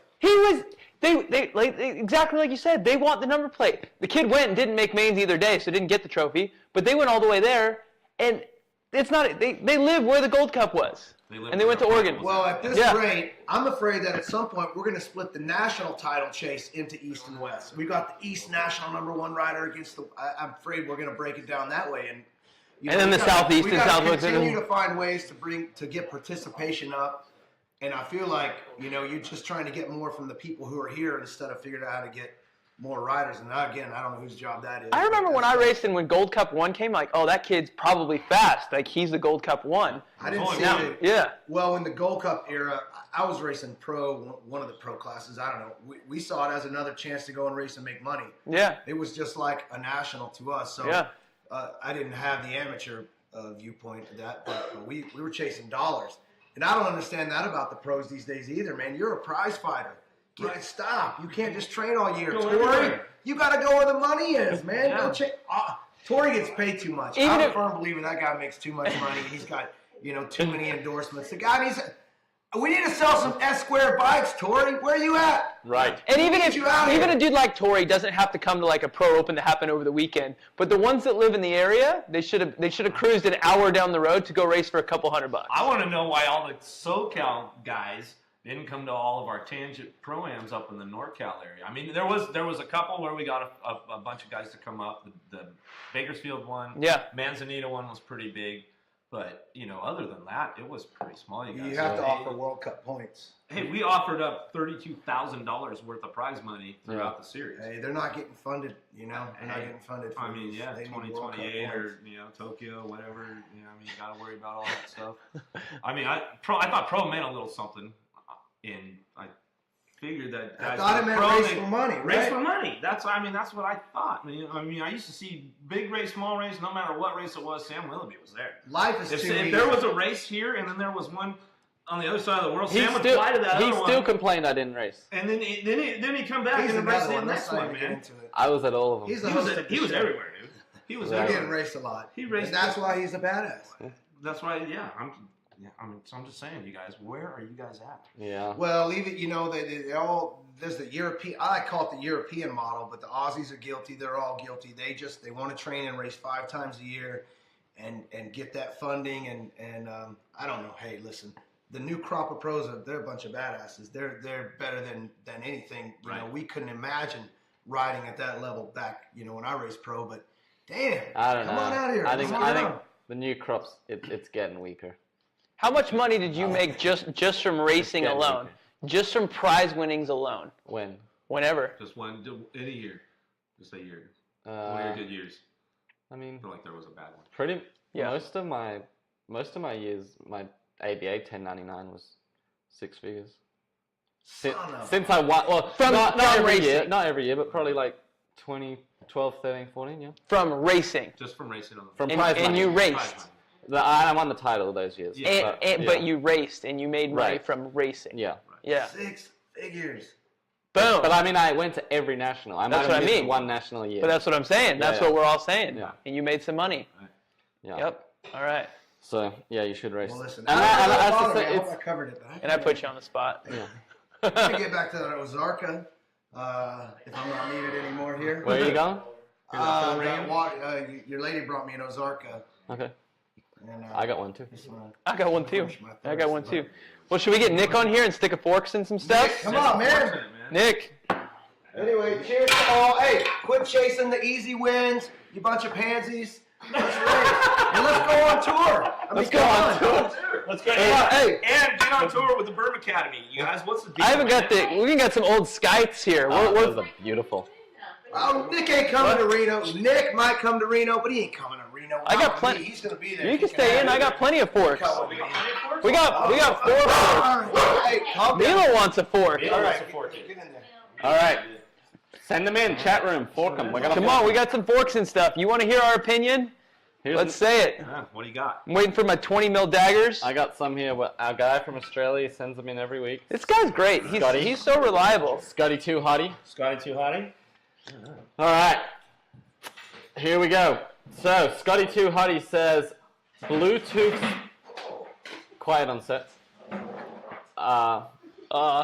Exactly like you said, they want the number plate. The kid went and didn't make mains either day, so didn't get the trophy. But they went all the way there, and it's not. They live where the Gold Cup was. And they went to Oregon. Well, at this rate, I'm afraid that at some point we're going to split the national title chase into East and West. We got the East national #1 rider against the. I'm afraid we're going to break it down that way, and then the Southeast and Southwest. We continue to find ways to get participation up, and I feel like you're just trying to get more from the people who are here instead of figuring out how to get more riders. And again, I don't know whose job that is. I remember when I raced and when Gold Cup 1 came, like, oh, that kid's probably fast. Like, he's the Gold Cup 1. I didn't see it. Yeah. Well, in the Gold Cup era, I was racing pro, one of the pro classes. I don't know. We saw it as another chance to go and race and make money. Yeah. It was just like a national to us. So I didn't have the amateur viewpoint of that, but we were chasing dollars. And I don't understand that about the pros these days either, man. You're a prize fighter. Stop. You can't just train all year. Tori, you got to go where the money is, man. Yeah. Tori gets paid too much. Even I'm a firm believer that guy makes too much money. He's got, too many endorsements. The guy needs we need to sell some S-square bikes, Tori. Where are you at? Right. And even a dude like Tori doesn't have to come to like a pro open that happened over the weekend. But the ones that live in the area, they should have cruised an hour down the road to go race for a couple $100. I want to know why all the SoCal guys didn't come to all of our tangent pro-ams up in the NorCal area. I mean, there was a couple where we got a bunch of guys to come up. The Bakersfield one, Manzanita one was pretty big. But, other than that, it was pretty small. You have to offer World Cup points. Hey, we offered up $32,000 worth of prize money throughout the series. Hey, they're not getting funded, They're not getting funded. 2028 or, Tokyo, whatever. You got to worry about all that stuff. I thought pro meant a little something. And I figured that guys I thought it meant race for money, right? Race for money. That's what I thought. I used to see big race, small race, no matter what race it was. Sam Willoughby was there. Life is too easy. If there was a race here and then there was one on the other side of the world, Sam would fly to that other one. He still complained I didn't race. And then he come back and race the next one, man. I was at all of them. He was everywhere, dude. He was everywhere. He didn't race a lot. He raced. And that's why he's a badass. That's why, so I'm just saying, you guys, where are you guys at? Yeah. Well, even they all there's the European. I call it the European model, but the Aussies are guilty. They're all guilty. They want to train and race 5 times a year, and get that funding and I don't know. Hey, listen, the new crop of pros they're a bunch of badasses. They're better than anything. We couldn't imagine riding at that level back. When I raced pro, but damn, I don't know. Come on out here. I think the new crops it's getting weaker. How much money did you make just from racing alone? Just from prize winnings alone? Whenever. Just one in a year. Just a year. 1 year, good years. I mean, I feel like there was a bad one. Most of my years, my ABA 1099 was 6 figures. Since I won, well, not every year, but probably like 2012, 13, 14, yeah. From racing. Just from racing on the From And, prize and money. you prize raced. money. I won the title those years. Yeah. But you raced and you made money Right. from racing. Yeah. Yeah. 6 figures. Boom. But I mean, I went to every national. I might That's have what I missed mean. one national year. But that's what I'm saying. That's Yeah. what we're all saying. Yeah. And you made some money. Yeah. Yep. All right. So yeah, you should race. Well, listen. And I that's hope to say, I it's, covered it. But And I put you on the spot. yeah. to get back to that Ozarka, if I'm not needed anymore here. Where are you going? Your lady brought me an Ozarka. Okay. And, I got one too. I got one too. I got one too. Well, should we get Nick on here and stick a forks in some stuff? Come on, man. Nick. Anyway, cheers to all. Hey, quit chasing the easy wins, you bunch of pansies. Let's race. And let's go on tour. Let's go on tour. Let's go. Hey. And get on tour with the Berm Academy. You guys, what's the deal? I haven't got we got some old skites here. Oh, those are beautiful. Oh, Nick ain't coming to Reno. Nick might come to Reno, but he ain't coming to Reno. I got plenty. He's gonna be there. You can stay in. I got plenty of forks. We got 4 forks. Hey, calm down. Milo wants a fork. All right, Get get in there. All right. Send them in. Chat room. Fork them. We're gonna Come on, we got some forks and stuff. You want to hear our opinion? Let's say it. What do you got? I'm waiting for my 20 mil daggers. I got some here. Our guy from Australia sends them in every week. This guy's great. Scotty. He's so reliable. Scotty Too Hottie. Scotty Too Hottie? All right. Here we go. So, Scotty Too Hottie says, Bluetooth. Quiet on set.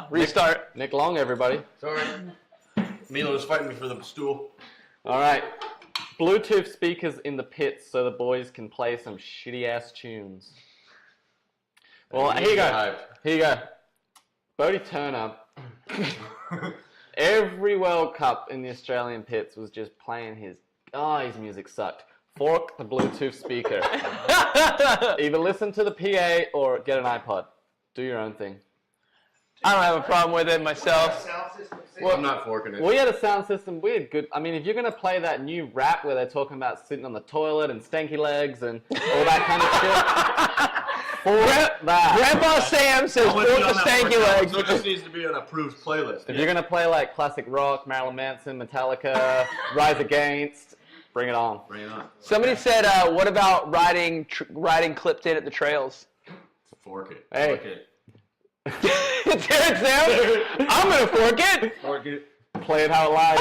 Restart. Nick Long, everybody. Sorry. Milo was fighting me for the stool. All right. Bluetooth speakers in the pits so the boys can play some shitty ass tunes. Well, here you go. Here you go. Bodie Turner. Every World Cup in the Australian pits was just playing his music sucked. Fork the Bluetooth speaker. Either listen to the PA or get an iPod. Do your own thing. I don't have a problem with it myself. Well, I'm not forking it. We had a sound system. We had good. I mean, if you're gonna play that new rap where they're talking about sitting on the toilet and stanky legs and all that kind of shit, fork that. Grandpa Sam says fork the stanky legs. So it just needs to be an approved playlist. If you're gonna play like classic rock, Marilyn Manson, Metallica, Rise Against, bring it on. Bring it on. Somebody said, what about riding clipped in at the trails? Fork it. Hey. Fork it. Derek Sam, I'm gonna fork it. Fork it. Play it how it lies.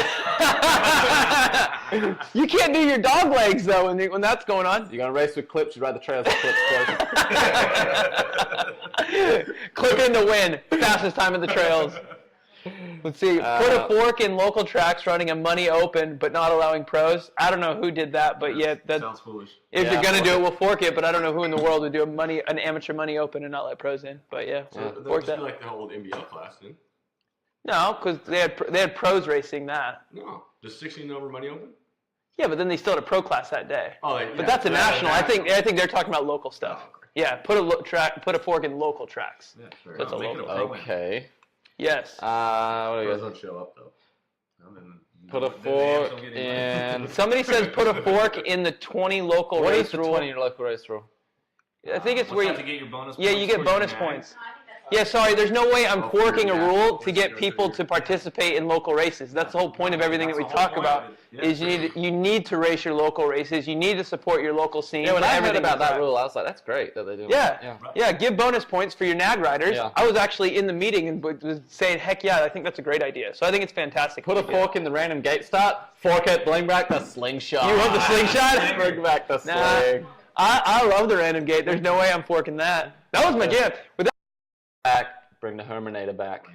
You can't do your dog legs though when that's going on. You're gonna race with clips. You ride the trails with clips close. Clip in to win. Fastest time at the trails. Let's see. Put a fork in local tracks running a money open but not allowing pros. I don't know who did that, but yeah, that Sounds foolish. if Yeah, you're gonna fork do it. it, we'll fork it. But I don't know who in the world would do an amateur money open and not let pros in. But yeah, So that fork would just that. be like the old NBL class, then? No, because they had pros racing that. No. Just 16 over money open? Yeah, but then they still had a pro class that day. Oh, But that's a national. I think they're talking about local stuff. Oh, okay. Yeah, put a fork in local tracks. Yeah, sure. That's a Make it local. pro win. Okay. Yes. What do you Pros guys? don't show up, though. Well, then- Put a then the amps fork don't get any money. in. Somebody says put a fork in the 20 local What race is the rule. 20 local race rule? I think it's What's where that you, to get your bonus yeah, points you get towards your bonus nag? points. Yeah, sorry, there's no way I'm Oh, forking a yeah. rule to get Let's people go to participate in local races. That's the whole point of everything that we That's the whole talk point about. of it. Yeah. Is you need to race your local races. You need to support your local scene. Yeah, when I heard everything about that like rule, I was like, that's great that they do Yeah, that. yeah, give bonus points for your nag riders. Yeah. I was actually in the meeting and was saying, heck yeah, I think that's a great idea. So I think it's fantastic. Put a fork in the random gate start. Fork it. Bring back the slingshot. You want the slingshot? Bring back the Nah. sling. I love the random gate. There's no way I'm forking that. That was my jam. With Back. Bring the Herminator back.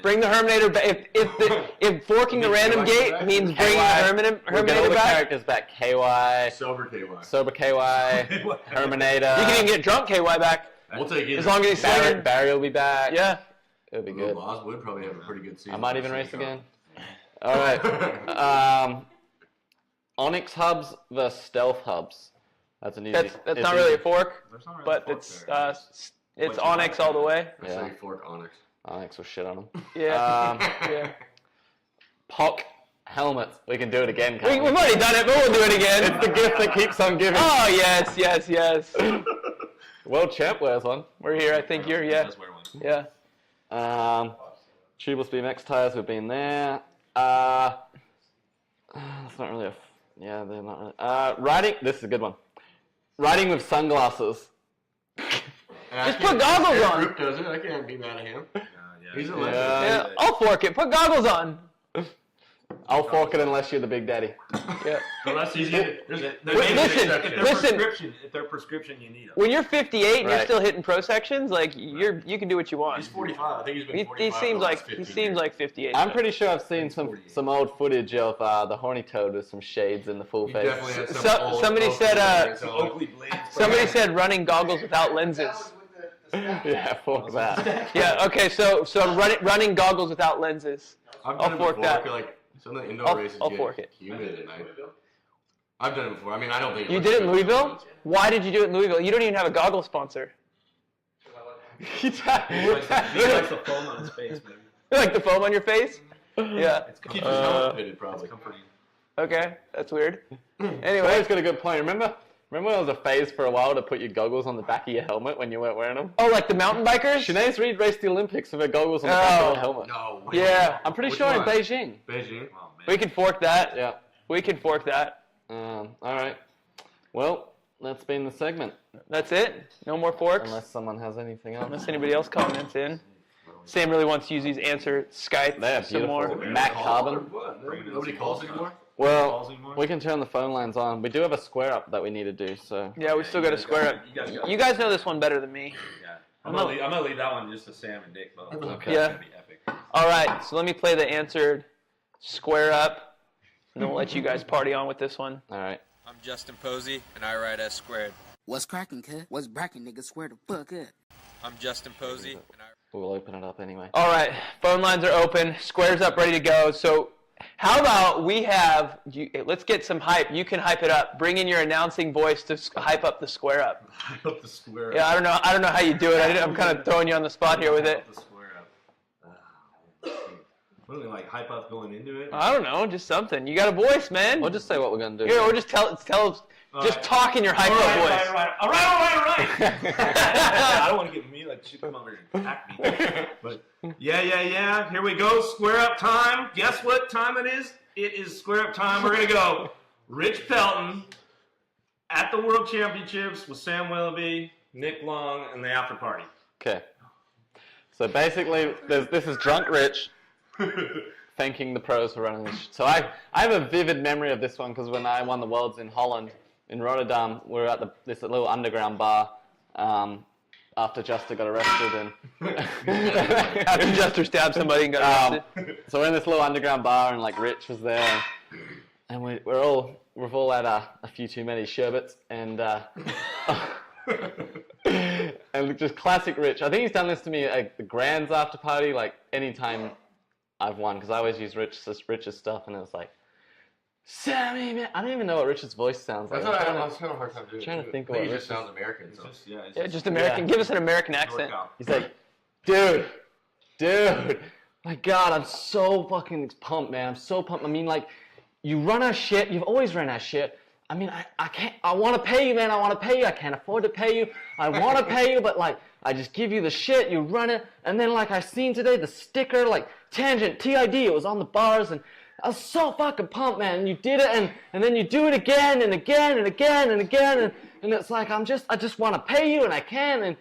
Bring the Herminator back. If forking the random gate means bringing the We'll get all Herminator the back, characters back. KY. Sober KY. Sober KY. Herminator. you can even get drunk KY back We'll take it. as long as he's slinging. Barry will be back. Yeah. It'll be good. Boz would probably have a pretty good season. I might even race again. All right. Onyx hubs versus stealth hubs. That's an easy. That's it's not really a easy. fork, There's not really but a fork it's there. it's Onyx all the way. I Yeah. say fork Onyx. Onyx will shit on them. Yeah. Yeah. POC helmets. We can do it again. We've Can't we? already done it, but we'll do it again. It's the gift that keeps on giving. Oh yes, yes, yes. World champ wears one. We're here. I think you're. Yeah. Does wear one. Yeah. Tubeless BMX tires. We've been there. It's not really yeah, they're not really. Riding, this is a good one. Riding with sunglasses. Just put goggles on. Group does it. I can't be mad at him. He's a legend. Yeah, I'll fork it. Put goggles on. I'll fork it unless you're the big daddy. Yeah. Unless he's Listen, If they're prescription, you need them. when you're 58 and you're Right. still hitting pro sections, like you can do what you want. He's 45. I think he's been He 45 seems for the like last he 15 seems years. like 58. I'm pretty sure I've seen some old footage of the horny toad with some shades in the full He face. definitely had some So- old somebody Oakley said, blades on. Oakley blades. Somebody said running goggles without lenses. Yeah, fork that. Yeah. Okay. So running goggles without lenses. I've I'll done it fork before. that. Like some of the indoor I'll races fork get it. humid at night. I've done it before. I mean, I don't think You looks did it in good. Louisville? Why did you do it in Louisville? You don't even have a goggle sponsor. He likes the foam on his face, man. You like the foam on your face? Yeah. Keep his helmet fitted, probably. Okay. That's weird. Anyway, Anyway. he's got a good point. Remember when it was a phase for a while to put your goggles on the back of your helmet when you weren't wearing them? Oh, like the mountain bikers? Sinead's Reed raced the Olympics with her goggles on the back of Oh. her helmet. No. Yeah. I'm pretty Which sure in one? Beijing. Beijing. Oh, man. We can fork that. Yeah. We can fork that. All right. Well, that's been the segment. That's it? No more forks? Unless someone has anything else. Unless anybody else comments in. Sam really wants to use these answer Skype They're some more. beautiful. Matt Carbon. Nobody calls anymore? Well, we can turn the phone lines on. We do have a square up that we need to do, so. Yeah, we still got to square up. You guys know this one better than me. Yeah. I'm gonna leave that one just to Sam and Dick both. Okay. Yeah. It's gonna be epic. All right, so let me play the answered square up, and then we'll let you guys party on with this one. All right. I'm Justin Posey, and I ride S squared. What's cracking, kid? What's bracking, nigga? Swear the fuck up. I'm Justin Posey, and I. We'll open it up anyway. All right, phone lines are open, squares up, ready to go. So how about we have, let's get some hype. You can hype it up. Bring in your announcing voice to hype up the square up. I hope the square. Yeah, I don't know how you do it. I'm kind of throwing you on the spot here with it. The square up. What do we like hype up going into it? I don't know, just something. You got a voice, man. We'll just say what we're going to do. Here, or just tell just talk in your hype up voice. All right. I don't want to get me like shit come over and attack me. But yeah. Here we go. Square up time. Guess what time it is? It is square up time. We're gonna go. Rich Pelton at the World Championships with Sam Willoughby, Nick Long, and the after party. Okay. So basically, this is Drunk Rich thanking the pros for running this. So I have a vivid memory of this one because when I won the Worlds in Holland, in Rotterdam, we were at this little underground bar after Juster got arrested. After Juster stabbed somebody and got arrested. So we're in this little underground bar and like Rich was there. And we've all had a few too many sherbets and and just classic Rich. I think he's done this to me at the Grands after party, like anytime I've won, because I always use Rich's stuff, and it was like, Sammy, man. I don't even know what Rich's voice sounds like. That's what I was having a hard time doing. trying to think I think what he just Rich sounds American. So. Yeah, just American. Yeah. Give us an American accent. He's like, dude, my God, I'm so fucking pumped, man. I'm so pumped. I mean, like, you run our shit. You've always run our shit. I mean, I can't, I want to pay you, man. I want to pay you. I can't afford to pay you. I want to pay you, but, like, I just give you the shit. You run it. And then, like, I seen today, the sticker, like, Tangent, TID, it was on the bars. And I was so fucking pumped, man. And you did it. And then you do it again and again and again and again. And it's like, I just want to pay you, and I can.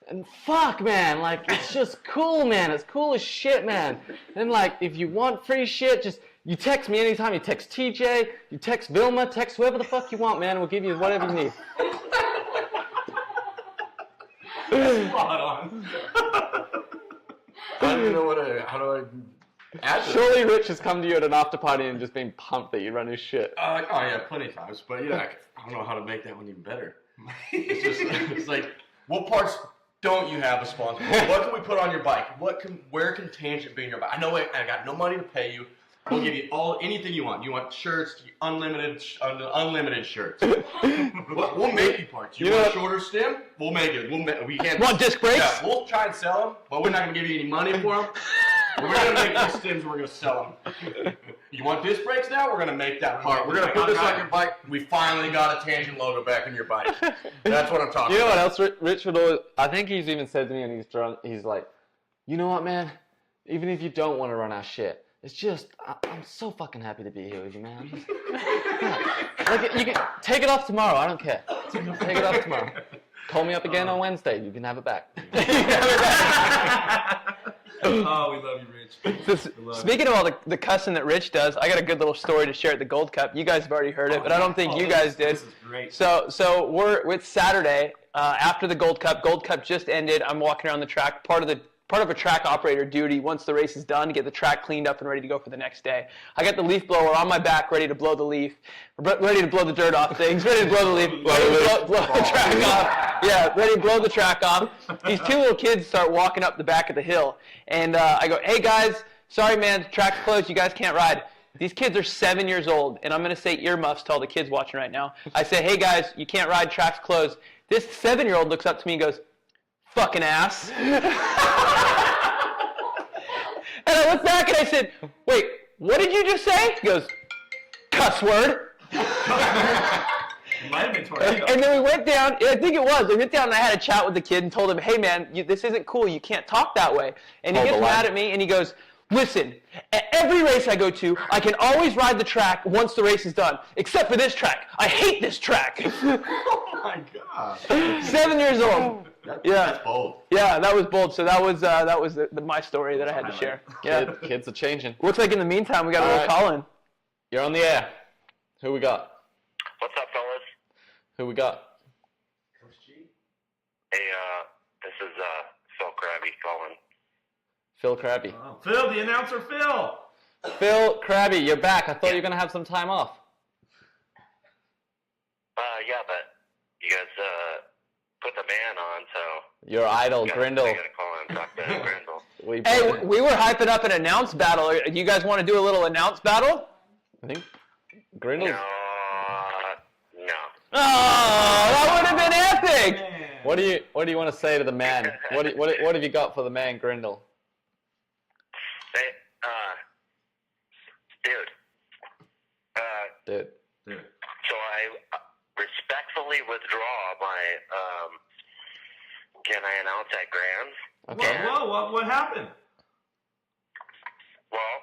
And fuck, man, like, it's just cool, man. It's cool as shit, man. And, like, if you want free shit, just, you text me anytime. You text TJ, you text Vilma, text whoever the fuck you want, man. We'll give you whatever you need. Spot on. I don't even know how do I add this? Surely Rich has come to you at an after party and just been pumped that you run his shit. Oh yeah, plenty of times. But yeah, I don't know how to make that one even better. It's just it's like, what parts don't you have a sponsor? What can we put on your bike? Where can Tangent be in your bike? I know I got no money to pay you. We'll give you anything you want. You want shirts, unlimited shirts. We'll make you parts. You want a shorter stem? We'll make it. We can't. Want disc brakes? Yeah, we'll try and sell them, but we're not gonna give you any money for them. We're gonna make these stems. We're gonna sell them. You want disc brakes now? We're gonna make that part. We're gonna put this on your bike. We finally got a Tangent logo back in your bike. That's what I'm talking You know about. what else Rich would always, I think he's even said to me when he's drunk, he's like, you know what, man? Even if you don't want to run our shit, It's just, I'm so fucking happy to be here with you, man. Like, you can take it off tomorrow. I don't care. Take it off tomorrow. Call me up again on Wednesday. You can have it back. Oh, we love you, Rich. Speaking of all the cussing that Rich does, I got a good little story to share at the Gold Cup. You guys have already heard it, but I don't think you guys did. This is great. So it's Saturday after the Gold Cup. Gold Cup just ended. I'm walking around the track, part of a track operator duty once the race is done to get the track cleaned up and ready to go for the next day. I got the leaf blower on my back, ready to blow the leaf, ready to blow the dirt off things, ready to blow the leaf, blow the track off. Yeah, ready to blow the track off. These two little kids start walking up the back of the hill, and I go, "Hey guys, sorry man, the track's closed. You guys can't ride." These kids are 7 years old, and I'm going to say earmuffs to all the kids watching right now. I say, "Hey guys, you can't ride. Track's closed." This 7-year-old looks up to me and goes, "Fucking ass." And I looked back and I said, "Wait, what did you just say?" He goes, "Cuss word." Might have been tornado. And then we went down, I think it was, we went down and I had a chat with the kid and told him, "Hey man, this isn't cool, you can't talk that way." And he gets mad at me and he goes, "Listen, at every race I go to, I can always ride the track once the race is done, except for this track. I hate this track." Oh my God. 7 years old. That's bold. Yeah, that was bold. So that was my story that I had to share. Yeah. Kids are changing. Looks like in the meantime, we got a little call-in. You're on the air. Who we got? What's up, fellas? Who we got? Hey, this is Phil Krabby calling. Phil Krabby. Oh, Phil, the announcer, Phil. Phil Krabby, you're back. I thought you were going to have some time off. Yeah, but you guys put the man on, so Your idol, Grindal. I gotta call and talk to Grindal. Hey, we were hyping up an announce battle. Do you guys want to do a little announce battle? I think Grindal. No. Oh, that would have been epic. Man. What do you want to say to the man? What have you got for the man, Grindal? Hey, dude. Dude. So I respectfully withdraw my, can I announce at Grands? Okay. Whoa, what happened? Well,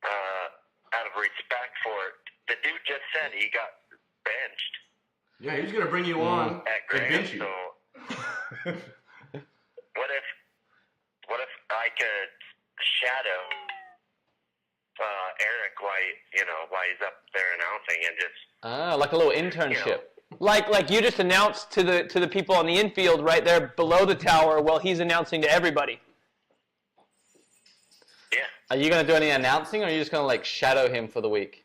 out of respect for the dude just said he got benched Yeah, he's gonna bring you on at and bench Grands. you. So what if I could shadow Eric while he's up there announcing and just Like a little internship. Like you just announced to the people on the infield right there below the tower while he's announcing to everybody. yeah. Are you going to do any announcing, or are you just going to like shadow him for the week?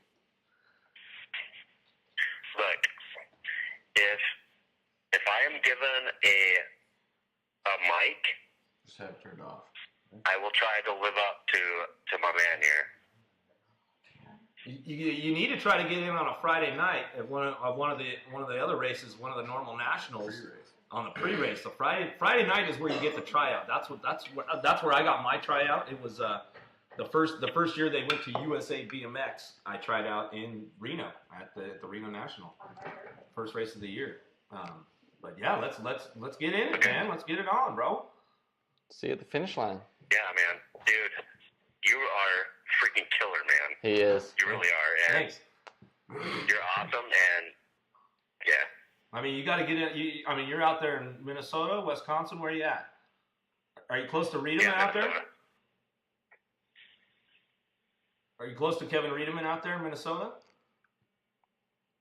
Look, if I am given a mic, Just have it turned off. I will try to live up to my man here. You need to try to get in on a Friday night at one of the other races, one of the normal nationals on the pre-race. So Friday night is where you get the tryout. That's where I got my tryout. It was the first year they went to USA BMX. I tried out in Reno at the Reno National, first race of the year. But yeah, let's get in it, man. Let's get it on, bro. See you at the finish line. Yeah, man. Dude, you are freaking killer, man. He is. You really are. And Thanks. you're awesome, and yeah. I mean, you got to get in. You're out there in Minnesota, Wisconsin. Where are you at? Are you close to Riedemann out there? Minnesota. Are you close to Kevin Riedemann out there in Minnesota?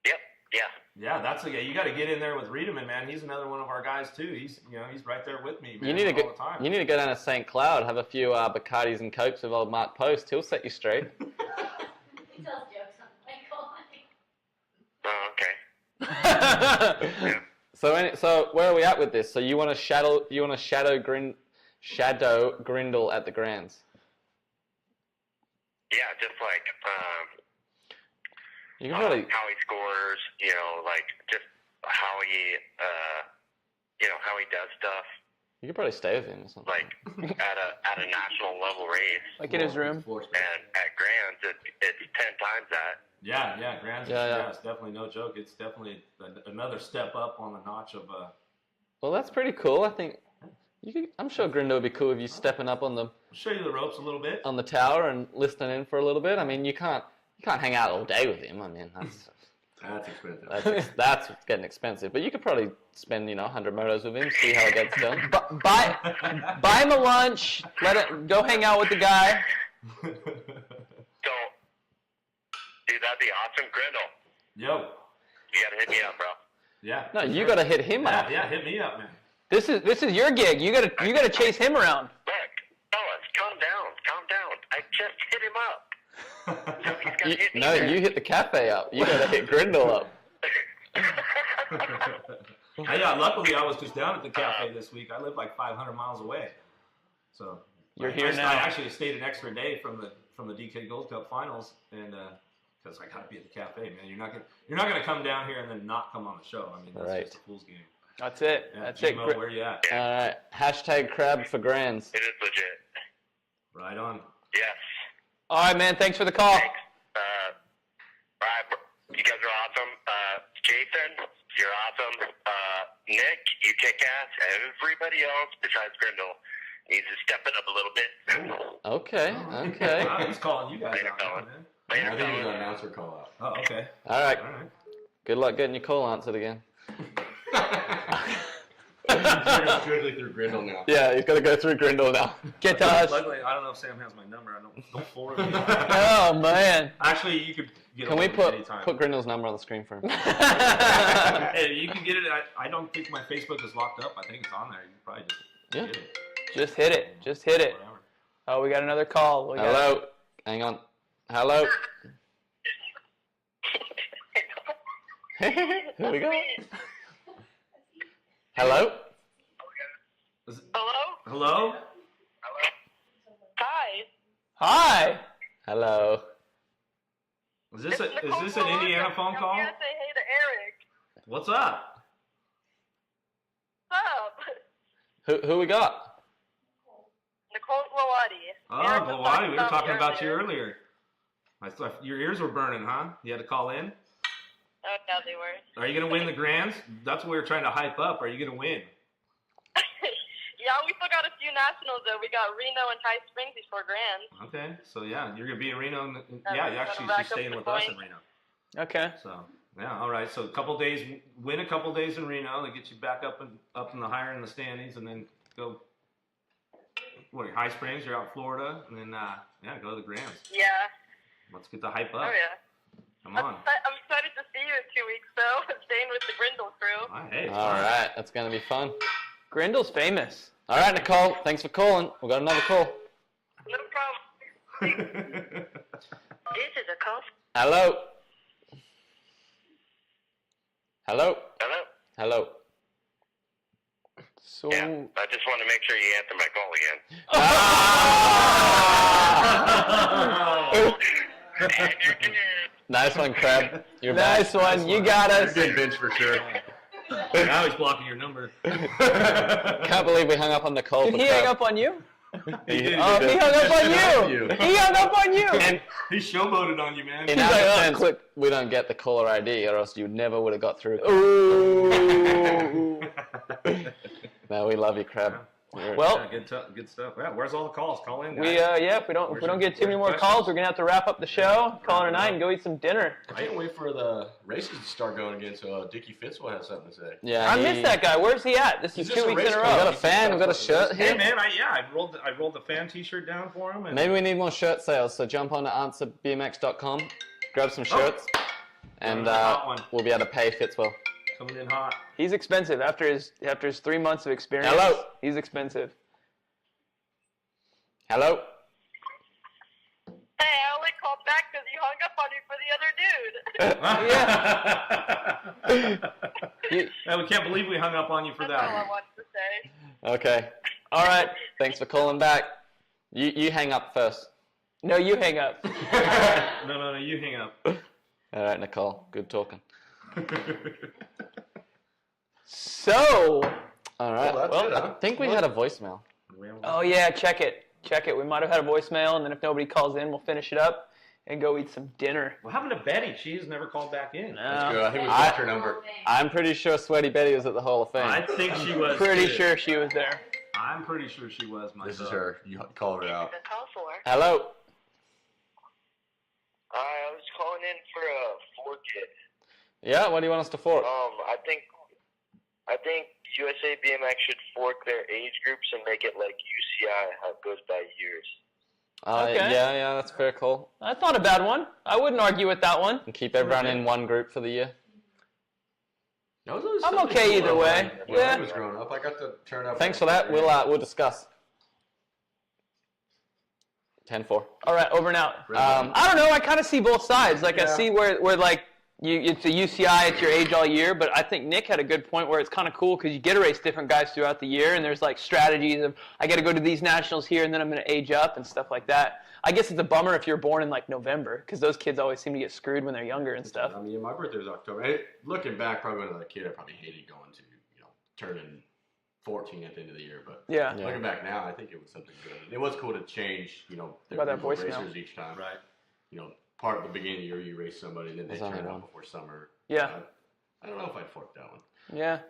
Yep, yeah. Yeah, you got to get in there with Riedemann, man. He's another one of our guys too. He's right there with me, man, You need to all the time. You need to go down to St. Cloud, have a few Bacardis and Cokes with old Mark Post. He'll set you straight. He tells jokes on Michael. Oh, okay. So where are we at with this? So you want to shadow Grindal at the Grands? Yeah, just like You can probably how he scores, like just how he, how he does stuff. You could probably stay with him or something. Like at a national level race, Like in his room. and at Grands, it's 10 times that. Yeah, Grand's Yeah. it's definitely no joke. It's definitely another step up on the notch of. Well, that's pretty cool. I think I'm sure Grindal would be cool with you stepping up on the I'll show you the ropes a little bit. tower and listening in for a little bit. I mean, you can't hang out all day with him. I mean, That's expensive. that's getting expensive. But you could probably spend 100 motos with him, see how it gets done. Buy him a lunch. Go hang out with the guy. So, dude, that'd be awesome, Grindal. Yo. You gotta hit me up, bro. Yeah. No, you got to hit him up. Yeah, hit me up, man. This is your gig. You gotta chase him around. Look, fellas, calm down. I just hit him up. So he's gonna hit me No, back. you hit the cafe up. You got to hit Grindal up. Luckily I was just down at the cafe this week. I live like 500 miles away. So You're here now. I actually stayed an extra day from the DK Gold Cup finals, and because I gotta be at the cafe, man. You're not gonna come down here and then not come on the show. I mean, that's Right. just a fool's game. That's it. Yeah, That's Gmo, it. where you at? All right. Hashtag crab for grands. It is legit. Right on. Yes. All right, man. Thanks for the call. Thanks. All right, you guys are awesome. Jason, you're awesome. Nick, you kick ass. Everybody else besides Grindal needs to step it up a little bit. Okay. Wow, he's calling you guys Later, out, now, fellas. man. I Later, think it was an fellas. announcer call out. Oh, okay. All right. All right. Good luck getting your call answered again. Strictly through Grindal now. Yeah, he's got to go through Grindal now. Get to us. Luckily, I don't know if Sam has my number. Don't forward me. Oh man. Actually, you could get. Can we ahold of me put anytime. Grindal's number on the screen for him? Hey, you can get it. I don't think my Facebook is locked up. I think it's on there. You can probably just Yeah. get it. Just hit it. Just hit it. Whatever. Oh, we got another call. Hello. Hang on. Hello. Here we go. Hello. Hello? Hello. Hi. Hi. Hello. Is this an Indiana phone call? say hey to Eric. What's up? What's up? Who we got? Nicole Glowati. Oh, Glowati, we were talking about you earlier. I thought your ears were burning, huh? You had to call in? Oh, yeah, they were. Are you going to win the Grands? That's what we were trying to hype up. Are you going to win? Yeah, we still got a few nationals, though. We got Reno and High Springs before Grand. Okay, so yeah, you're going to be in Reno. Yeah, Yeah, actually, rack she's up staying the with us in points. Reno. Okay. So, yeah, all right. So a couple days, win a couple days in Reno to get you back up in the higher in the standings, and then go. What? High Springs, you're out in Florida, and then go to the Grands. Yeah. Let's get the hype up. Oh, yeah. Come on. I'm excited to see you in 2 weeks, though. Staying with the Grindal crew. Hey, it's All fine. right, that's going to be fun. Grindal's famous. All right, Nicole, thanks for calling. We've got another call. No problem. This is a call. Hello. Hello. Hello? Hello. So. Yeah, I just want to make sure you answer my call again. And you did. Nice one, Crab. You're back. Nice one. You got us. Good bench for sure. Now he's blocking your number. Can't believe we hung up on Nicole. Did for he hang Crab. up on you? He did. Oh, he hung up on you. He hung up on you. And He showboated on you, man. in He's our like, oh, defense, click. we don't get the caller ID, or else you never would have got through. Ooh. No, we love you, Crab. Well, Yeah, good stuff. Yeah, where's all the calls? Call in, guys. we if we don't get too many more calls, we're gonna have to wrap up the show, call it a night, and go eat some dinner. I can't wait for the races to start going again, so Dickie Fitz will have something to say. Yeah, I missed that guy. Where's he at? This is He's 2 just a weeks in race a We got row. a fan. We got a shirt Hey here. man, I rolled the fan T-shirt down for him. And Maybe we need more shirt sales. So jump on to answerbmx.com, grab some shirts, and hot one. we'll be able to pay Fitzwell. coming in hot. He's expensive after his 3 months of experience. Hello. He's expensive. Hello. Hey, I only called back because you hung up on me for the other dude. Yeah, we can't believe we hung up on you for That's all I that. wanted to say. Okay. All right. Thanks for calling back. You hang up first. No, you hang up. No, you hang up. All right, Nicole. Good talking. So, All right. Well, that's Well, it, huh? I think we had a voicemail. oh yeah, check it. We might have had a voicemail, and then if nobody calls in, we'll finish it up and go eat some dinner. What happened to Betty? She has never called back in. That's good. I think we I- blocked her number. I'm pretty sure Sweaty Betty was at the Hall of Fame. I think she was. Pretty too. sure she was there. I'm pretty sure she was myself. This is her. You called her out. Hello. I was calling in for a fork kit. Yeah, what do you want us to fork? I think USA BMX should fork their age groups and make it like UCI, how it goes by years. Okay. Yeah, that's very cool. That's not a bad one. I wouldn't argue with that one. And keep everyone in one group for the year. That was always I'm something okay cool either when way. When Yeah. I was growing up, I got to turn up. Thanks for that. We'll discuss. 10-4. All right, over and out. I don't know. I kind of see both sides. Like I see where like it's a UCI, it's your age all year. But I think Nick had a good point where it's kind of cool because you get to race different guys throughout the year, and there's like strategies of I got to go to these nationals here, and then I'm going to age up and stuff like that. I guess it's a bummer if you're born in like November because those kids always seem to get screwed when they're younger and stuff. I mean, my birthday was October. Looking back, probably when I was a kid, I probably hated going to turning 14 at the end of the year. But looking back now, I think it was something good. It was cool to change, their About that group of voicemail. racers each time. Right. Part of the beginning of the year, you race somebody, and then they turn out before summer. Yeah. I don't know if I'd fork that one. Yeah.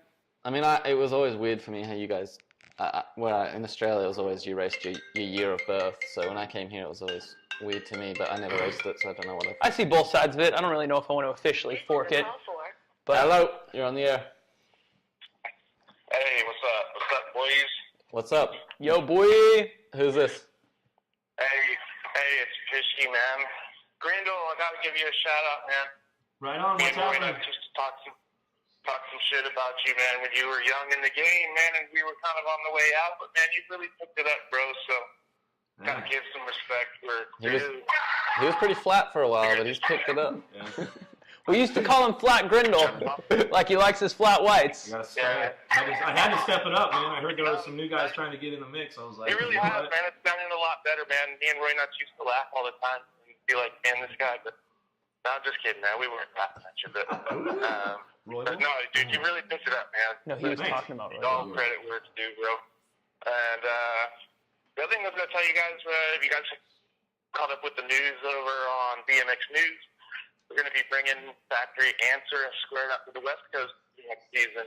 I mean, it was always weird for me how you guys, in Australia, it was always you raced your year of birth. So when I came here, it was always weird to me, but I never raced it, so I don't know what I see both sides of it. I don't really know if I want to officially fork it. But hello, you're on the air. Hey, what's up? What's up, boys? What's up? Yo, boy. Who's this? Hey, it's Pisky, man. Grindal, I gotta give you a shout out, man. Right on. Me What's and Marina happening? just talk some shit about you, man, when you were young in the game, man, and we were kind of on the way out, but man, you really picked it up, bro, so gotta give some respect for He was pretty flat for a while, but he's picked it up. Yeah. We used to call him Flat Grindal, like he likes his flat whites. You gotta step I had to step it up, man. I heard there were some new guys trying to get in the mix. I was like, It really has, man. It's sounding a lot better, man. Me and Roy Nuts used to laugh all the time and be like, man, this guy, but no, I'm just kidding, man. We weren't laughing at you, but no, dude, you really picked it up, man. No, he was talking about Roy. All credit where it's due, bro. And the other thing I was going to tell you guys, if you guys caught up with the news over on BMX News, we're going to be bringing factory Answer and Squared up to the West Coast next season.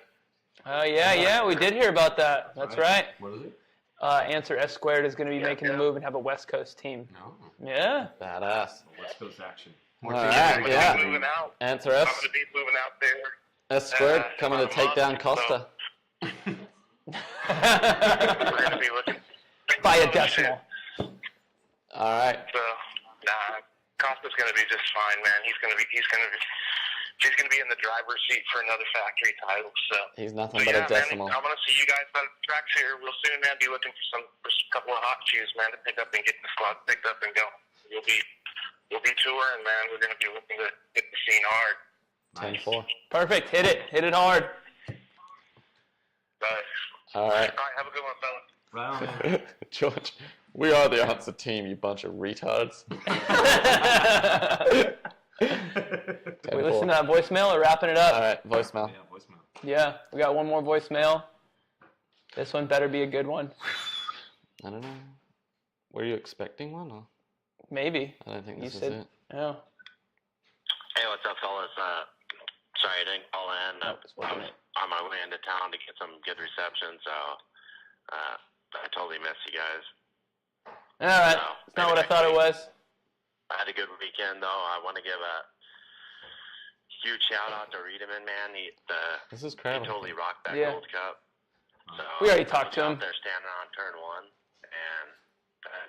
Oh, yeah, we did hear about that. That's right. What is it? Answer S Squared is going to be making the move and have a West Coast team. No. Yeah. Badass. West Coast action. All right, I'm moving out. Answer I'm S. going to be moving out there. S Squared coming to take down Costa. We're going to be looking By a decimal. All right. So, Costa's going to be just fine, man. He's going to be in the driver's seat for another factory title. So He's nothing but a decimal. Man, I'm going to see you guys on the tracks here real soon, man. Be looking for a couple of hot shoes, man, to pick up and get the squad picked up and go. You'll be touring, man. We're going to be looking to hit the scene hard. 10-4. Perfect. Hit it hard. All right. Have a good one, fellas. Right on. George, we are the answer team, you bunch of retards. We listen to that voicemail or wrapping it up? All right, voicemail. Yeah, voicemail. Yeah, we got one more voicemail. This one better be a good one. I don't know. Were you expecting one? Or? Maybe. I don't think You this is said, it. yeah. Hey, what's up, fellas? Sorry I didn't call in. I'm on my way into town to get some good reception, so I totally missed you guys. All right. It's not what I thought it was. I had a good weekend, though. I want to give a huge shout out to Riedemann, man. This is He crazy. totally rocked that Yeah. Gold Cup. So, We already talked to I was him. out there standing on turn one, and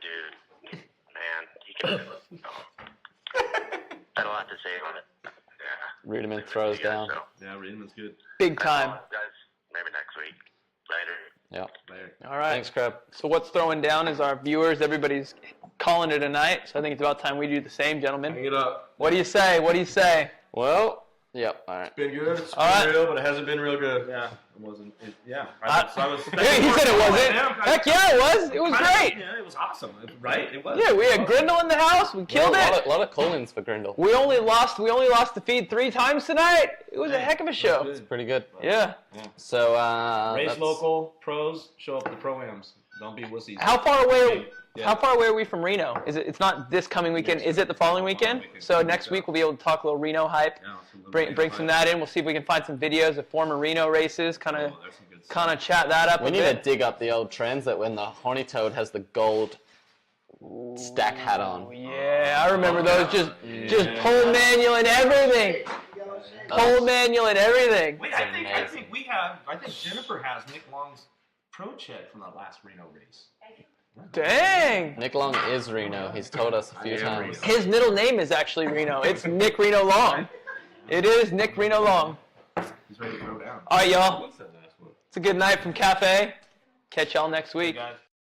dude, man, he can. Had a lot to say on it. Yeah. Rudiment throws down. So, Yeah, Riedemann's good. Big time. guys, maybe next week. Later. Yeah. Later. All right. Thanks, Crab. So what's throwing down is our viewers. Everybody's calling it a night. So I think it's about time we do the same, gentlemen. Hang it up. What do you say? What do you say? Well, yep. All right. It's been good. It's been All right. real, but it hasn't been real good. Yeah, it wasn't. Yeah. So I was. He said it wasn't. Heck yeah, it was. It was great. Yeah, it was awesome. Right? It was. Yeah, we had Grindal in the house. We killed A it. lot of call-ins for Grindal. We only lost the feed 3 times tonight. It was a heck of a show. It's pretty good. Yeah. So, Race that's- local pros. Show up at the pro-ams. Don't be wussies. How far away? Yeah. How far away are we from Reno? Is it? It's not this coming weekend. Is it the following weekend? So next week we'll be able to talk a little Reno hype. Yeah, some Bring some that in. We'll see if we can find some videos of former Reno races, kind of Oh, there's some good kind of chat that up We a need bit. to dig up the old transit when the Horny Toad has the gold stack hat on. Yeah, I remember those. Just pole manual and everything. Pole manual and everything. Wait, I think Jennifer has Nick Long's pro check from that last Reno race. Dang. Nick Long is Reno. He's told us a few times. His middle name is actually Reno. It's Nick Reno Long. It is Nick Reno Long. He's ready to throw down. All right, y'all. It's a good night from Cafe. Catch y'all next week. Guys.